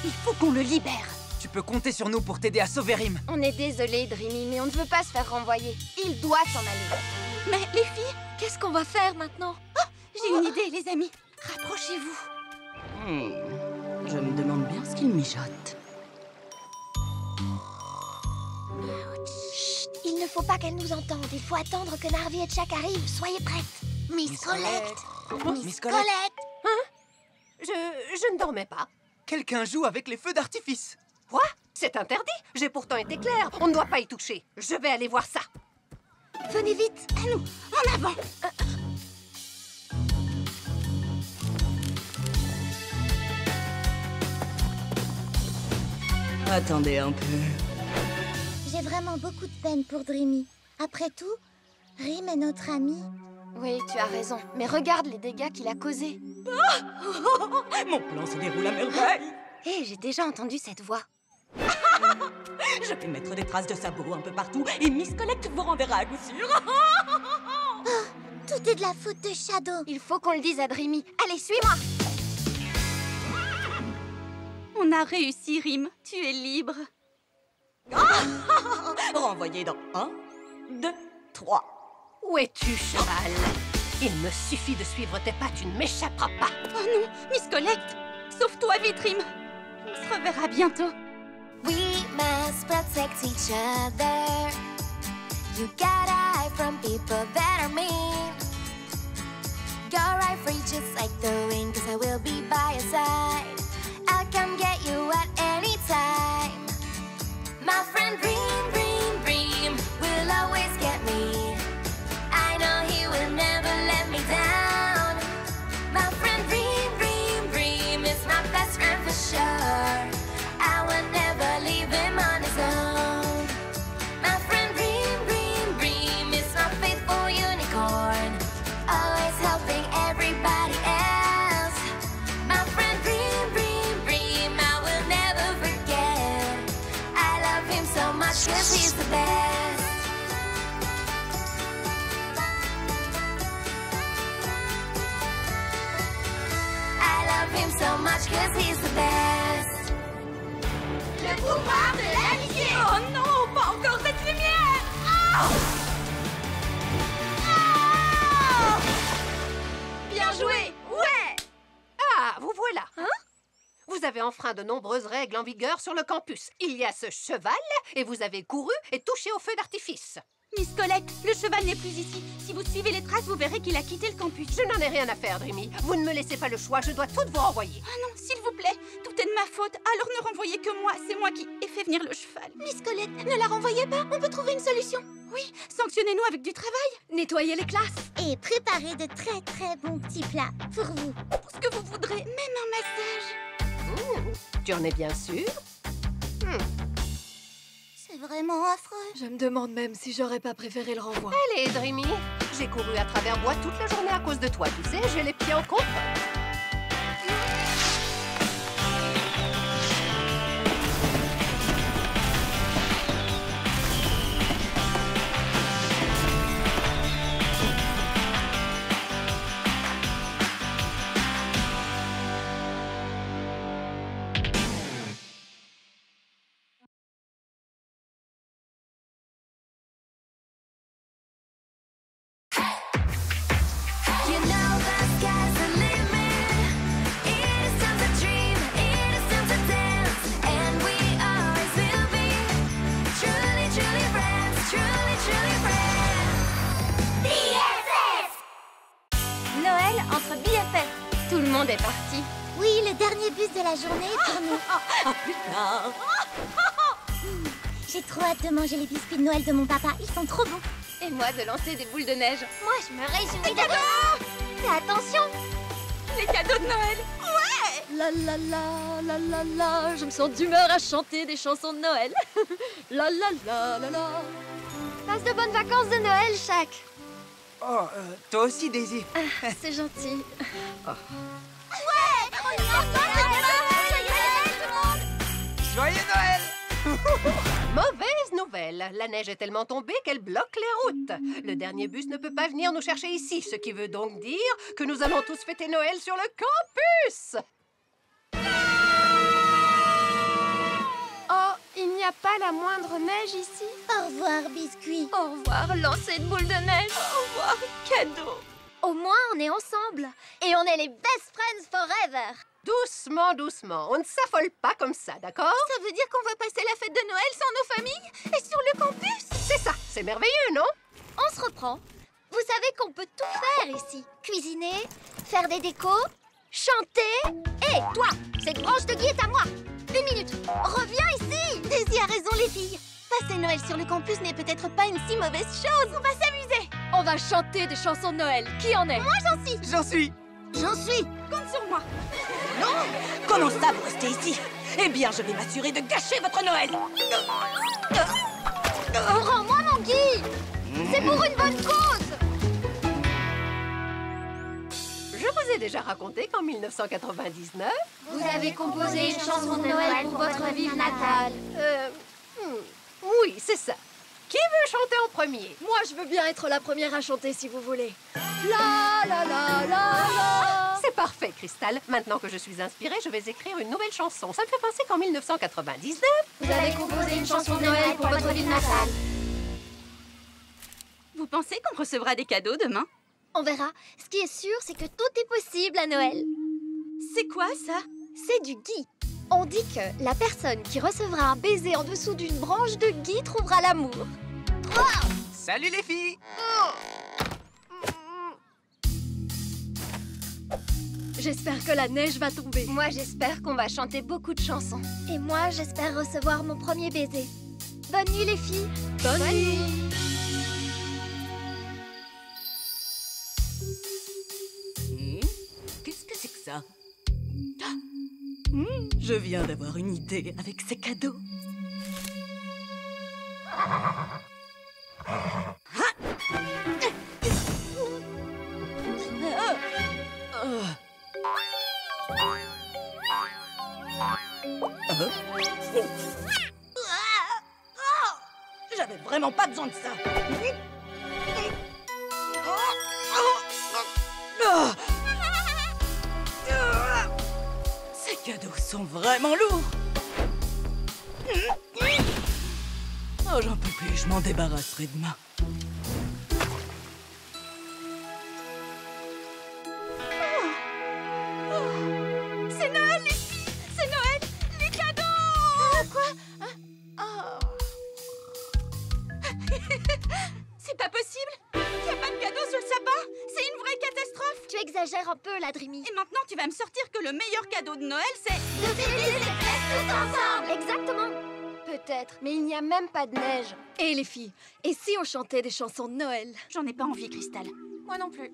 Il faut qu'on le libère. Tu peux compter sur nous pour t'aider à sauver Rim. On est désolé, Dreamy, mais on ne veut pas se faire renvoyer. Il doit s'en aller. Mais les filles, Qu'est-ce qu'on va faire maintenant? j'ai une idée, les amis. Rapprochez-vous. Je me demande bien ce qu'il mijote. Chut, il ne faut pas qu'elle nous entende. Il faut attendre que Narvi et Jack arrivent. Soyez prêtes. Miss Collect. Miss Collect. Je ne dormais pas. Quelqu'un joue avec les feux d'artifice. Quoi? C'est interdit. J'ai pourtant été claire. On ne doit pas y toucher. Je vais aller voir ça. Venez vite. À nous, en avant. Attendez un peu. J'ai vraiment beaucoup de peine pour Dreamy. Après tout, Rim est notre ami. Oui, tu as raison. Mais regarde les dégâts qu'il a causés. Mon plan se déroule à merveille. Hé, j'ai déjà entendu cette voix. Je vais mettre des traces de sabots un peu partout et Miss Collect vous renverra à coup sûr. Tout est de la faute de Shadow. Il faut qu'on le dise à Dreamy. Allez, suis-moi. On a réussi, Rim. Tu es libre. Renvoyez dans 1, 2, 3. Où es-tu, cheval? Il me suffit de suivre tes pas. Tu ne m'échapperas pas. Oh non, Miss Collect. Sauve-toi vite, Rim. On se reverra bientôt. We must protect each other. You gotta hide from people that are mean. Go right free just like the wind, 'cause I will be by your side. I'll come get you at any time. My friend Dream, Dream, Dream will always get me. I know he will never let me down. My friend Dream, Dream, Dream is my best friend for sure. I will never leave him on his own. My friend Dream, Dream, Dream is my faithful unicorn, always helping everybody else. My friend Dream, Dream, Dream, I will never forget. I love him so much 'cause he's the best. I love him so much 'cause he's the best. Le pouvoir de l'amitié! Oh non, pas encore cette lumière. Bien joué. Ouais. Ah, vous voilà. Vous avez enfreint de nombreuses règles en vigueur sur le campus. Il y a ce cheval et vous avez couru et touché au feu d'artifice. Miss Collect, le cheval n'est plus ici. Si vous suivez les traces, vous verrez qu'il a quitté le campus. Je n'en ai rien à faire, Dreamy. Vous ne me laissez pas le choix. Je dois toutes vous renvoyer. Ah non, s'il vous plaît, tout est de ma faute. Alors ne renvoyez que moi. C'est moi qui ai fait venir le cheval. Miss Collect, ne la renvoyez pas. On peut trouver une solution. Oui, sanctionnez-nous avec du travail. Nettoyer les classes. Et préparez de très très bons petits plats pour vous. Pour ce que vous voudrez, même un massage. Tu en es bien sûr? C'est vraiment affreux. Je me demande même si j'aurais pas préféré le renvoi. Allez, Dreamy. J'ai couru à travers bois toute la journée à cause de toi. Tu sais, j'ai les pieds en compote. You know the sky's the limit. It is time to dream, it is time to dance, and we always will be truly, truly friends, truly, truly friends. BFF! Noël entre BFF. Tout le monde est parti. Oui, le dernier bus de la journée est pour nous. À plus tard. J'ai trop hâte de manger les biscuits de Noël de mon papa. Ils sont trop bons. Et moi de lancer des boules de neige. Moi, je me réjouis de... Fais attention. Les cadeaux de Noël. La la la la la la. Je me sens d'humeur à chanter des chansons de Noël. La la la la la. Passe de bonnes vacances de Noël, Shaq. Oh, toi aussi, Daisy. C'est gentil. Joyeux Noël! Mauvaise nouvelle. La neige est tellement tombée qu'elle bloque les routes. Le dernier bus ne peut pas venir nous chercher ici, ce qui veut donc dire que nous allons tous fêter Noël sur le campus. Oh, il n'y a pas la moindre neige ici. Au revoir, biscuit. Au revoir, lancer de boules de neige. Au revoir, cadeau. Au moins, on est ensemble. Et on est les best friends forever. Doucement, doucement. On ne s'affole pas comme ça, d'accord? Ça veut dire qu'on va passer la fête de Noël sans nos familles et sur le campus? C'est ça, c'est merveilleux, non? On se reprend. Vous savez qu'on peut tout faire ici. Cuisiner, faire des décos, chanter. Hé, toi, cette branche de gui est à moi. 1 minute, reviens ici. Daisy a raison, les filles. Passer Noël sur le campus n'est peut-être pas une si mauvaise chose. On va s'amuser. On va chanter des chansons de Noël. Qui en est? Moi, j'en suis. J'en suis. J'en suis. Compte sur moi. Non! Comment ça, vous restez ici? Eh bien, je vais m'assurer de gâcher votre Noël! Rends-moi mon gui. C'est pour une bonne cause. Je vous ai déjà raconté qu'en 1999... Vous avez composé une chanson de Noël pour votre ville natale. Oui, c'est ça. Qui veut chanter en premier? Moi, je veux bien être la première à chanter si vous voulez. La la la la la. C'est parfait, Cristal. Maintenant que je suis inspirée, je vais écrire une nouvelle chanson. Ça me fait penser qu'en 1999... Vous avez composé une chanson de Noël pour votre ville natale. Vous pensez qu'on recevra des cadeaux demain? On verra. Ce qui est sûr, c'est que tout est possible à Noël. C'est quoi, ça? C'est du gui. On dit que la personne qui recevra un baiser en dessous d'une branche de gui trouvera l'amour. 3. Salut les filles. J'espère que la neige va tomber. Moi, j'espère qu'on va chanter beaucoup de chansons. Et moi, j'espère recevoir mon premier baiser. Bonne nuit, les filles. Bonne nuit. Qu'est-ce que c'est que ça? Je viens d'avoir une idée avec ces cadeaux. J'avais vraiment pas besoin de ça. Ces cadeaux sont vraiment lourds. Oh, j'en peux plus, je m'en débarrasserai demain. C'est Noël, les filles! C'est Noël! Les cadeaux! Quoi? C'est pas possible! Y a pas de cadeaux sur le sapin! C'est une vraie catastrophe! Tu exagères un peu, la Dreamy. Et maintenant, tu vas me sortir que le meilleur cadeau de Noël, c'est... De fêter les fêtes tous ensemble! Exactement! Peut-être, mais il n'y a même pas de neige. Et les filles, et si on chantait des chansons de Noël? J'en ai pas envie, Cristal. Moi non plus.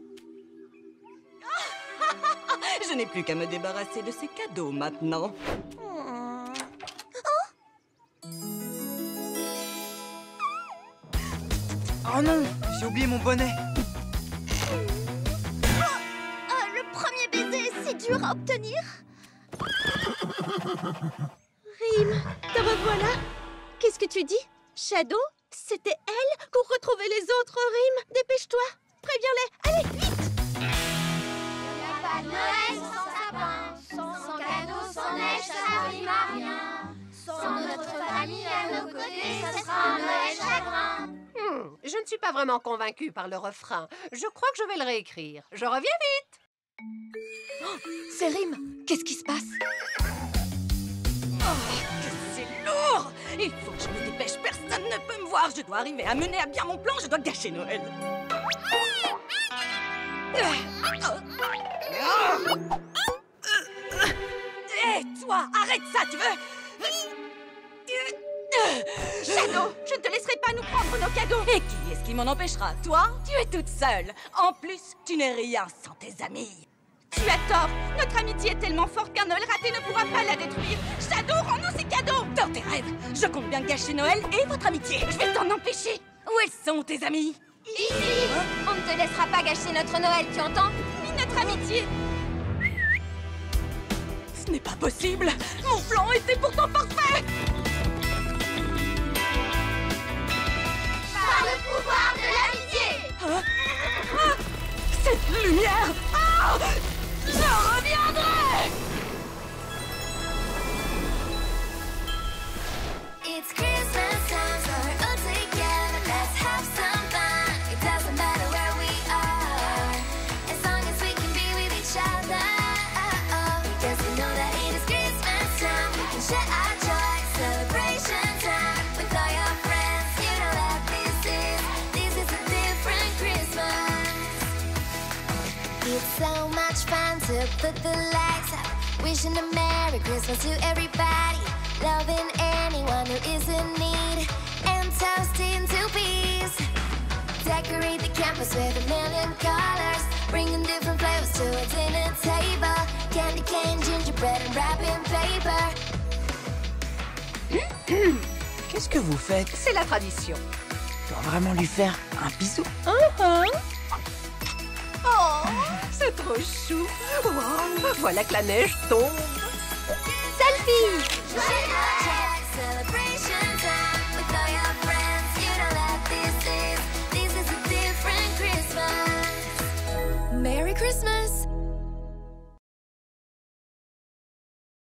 Je n'ai plus qu'à me débarrasser de ces cadeaux maintenant. Oh non, j'ai oublié mon bonnet. Le premier baiser est si dur à obtenir. Rime, te revoilà. Qu'est-ce que tu dis? Shadow? C'était elle pour retrouver les autres, Rime. Dépêche-toi. Préviens-les. Allez, vite. Pas de Noël sans sapin, sans cadeaux, sans neige, ça rime à rien. Sans notre famille à nos côtés, ça sera un Noël chagrin. Je ne suis pas vraiment convaincue par le refrain. Je crois que je vais le réécrire. Je reviens vite. Oh, c'est Rime. Qu'est-ce qui se passe? C'est lourd! Il faut que je me dépêche, personne ne peut me voir. Je dois arriver à mener à bien mon plan, je dois gâcher Noël. Hé, toi, arrête ça, tu veux? Shadow, je ne te laisserai pas nous prendre nos cadeaux. Et qui est-ce qui m'en empêchera? Toi? Tu es toute seule. En plus, tu n'es rien sans tes amis. Tu as tort. Notre amitié est tellement forte qu'un Noël raté ne pourra pas la détruire. Shadow, rends-nous ces cadeaux. Dans tes rêves, je compte bien gâcher Noël et votre amitié. Je vais t'en empêcher. Où elles sont, tes amis? Ici. On ne te laissera pas gâcher notre Noël, tu entends? Ni notre amitié. Ce n'est pas possible. Mon plan était pourtant parfait. hier. Ah, je reviendrai. It's Christmas time, so we're all together. Let's have some fun. It doesn't matter where we are, as long as we can be with each other. Because we know that it is Christmas time. We can share our joy, celebration time with all your friends. You know that this is a different Christmas. It's so much fun to put the lights up, wishing a Merry Christmas to everybody. Loving anyone who is in need, and toasting to peace. Decorate the campus with a million colors, bringing different flavors to a dinner table. Candy cane, gingerbread, and wrapping paper. Qu'est-ce que vous faites? C'est la tradition. Je dois vraiment lui faire un bisou. Oh, c'est trop chou. Wow, voilà que la neige tombe. Selfie!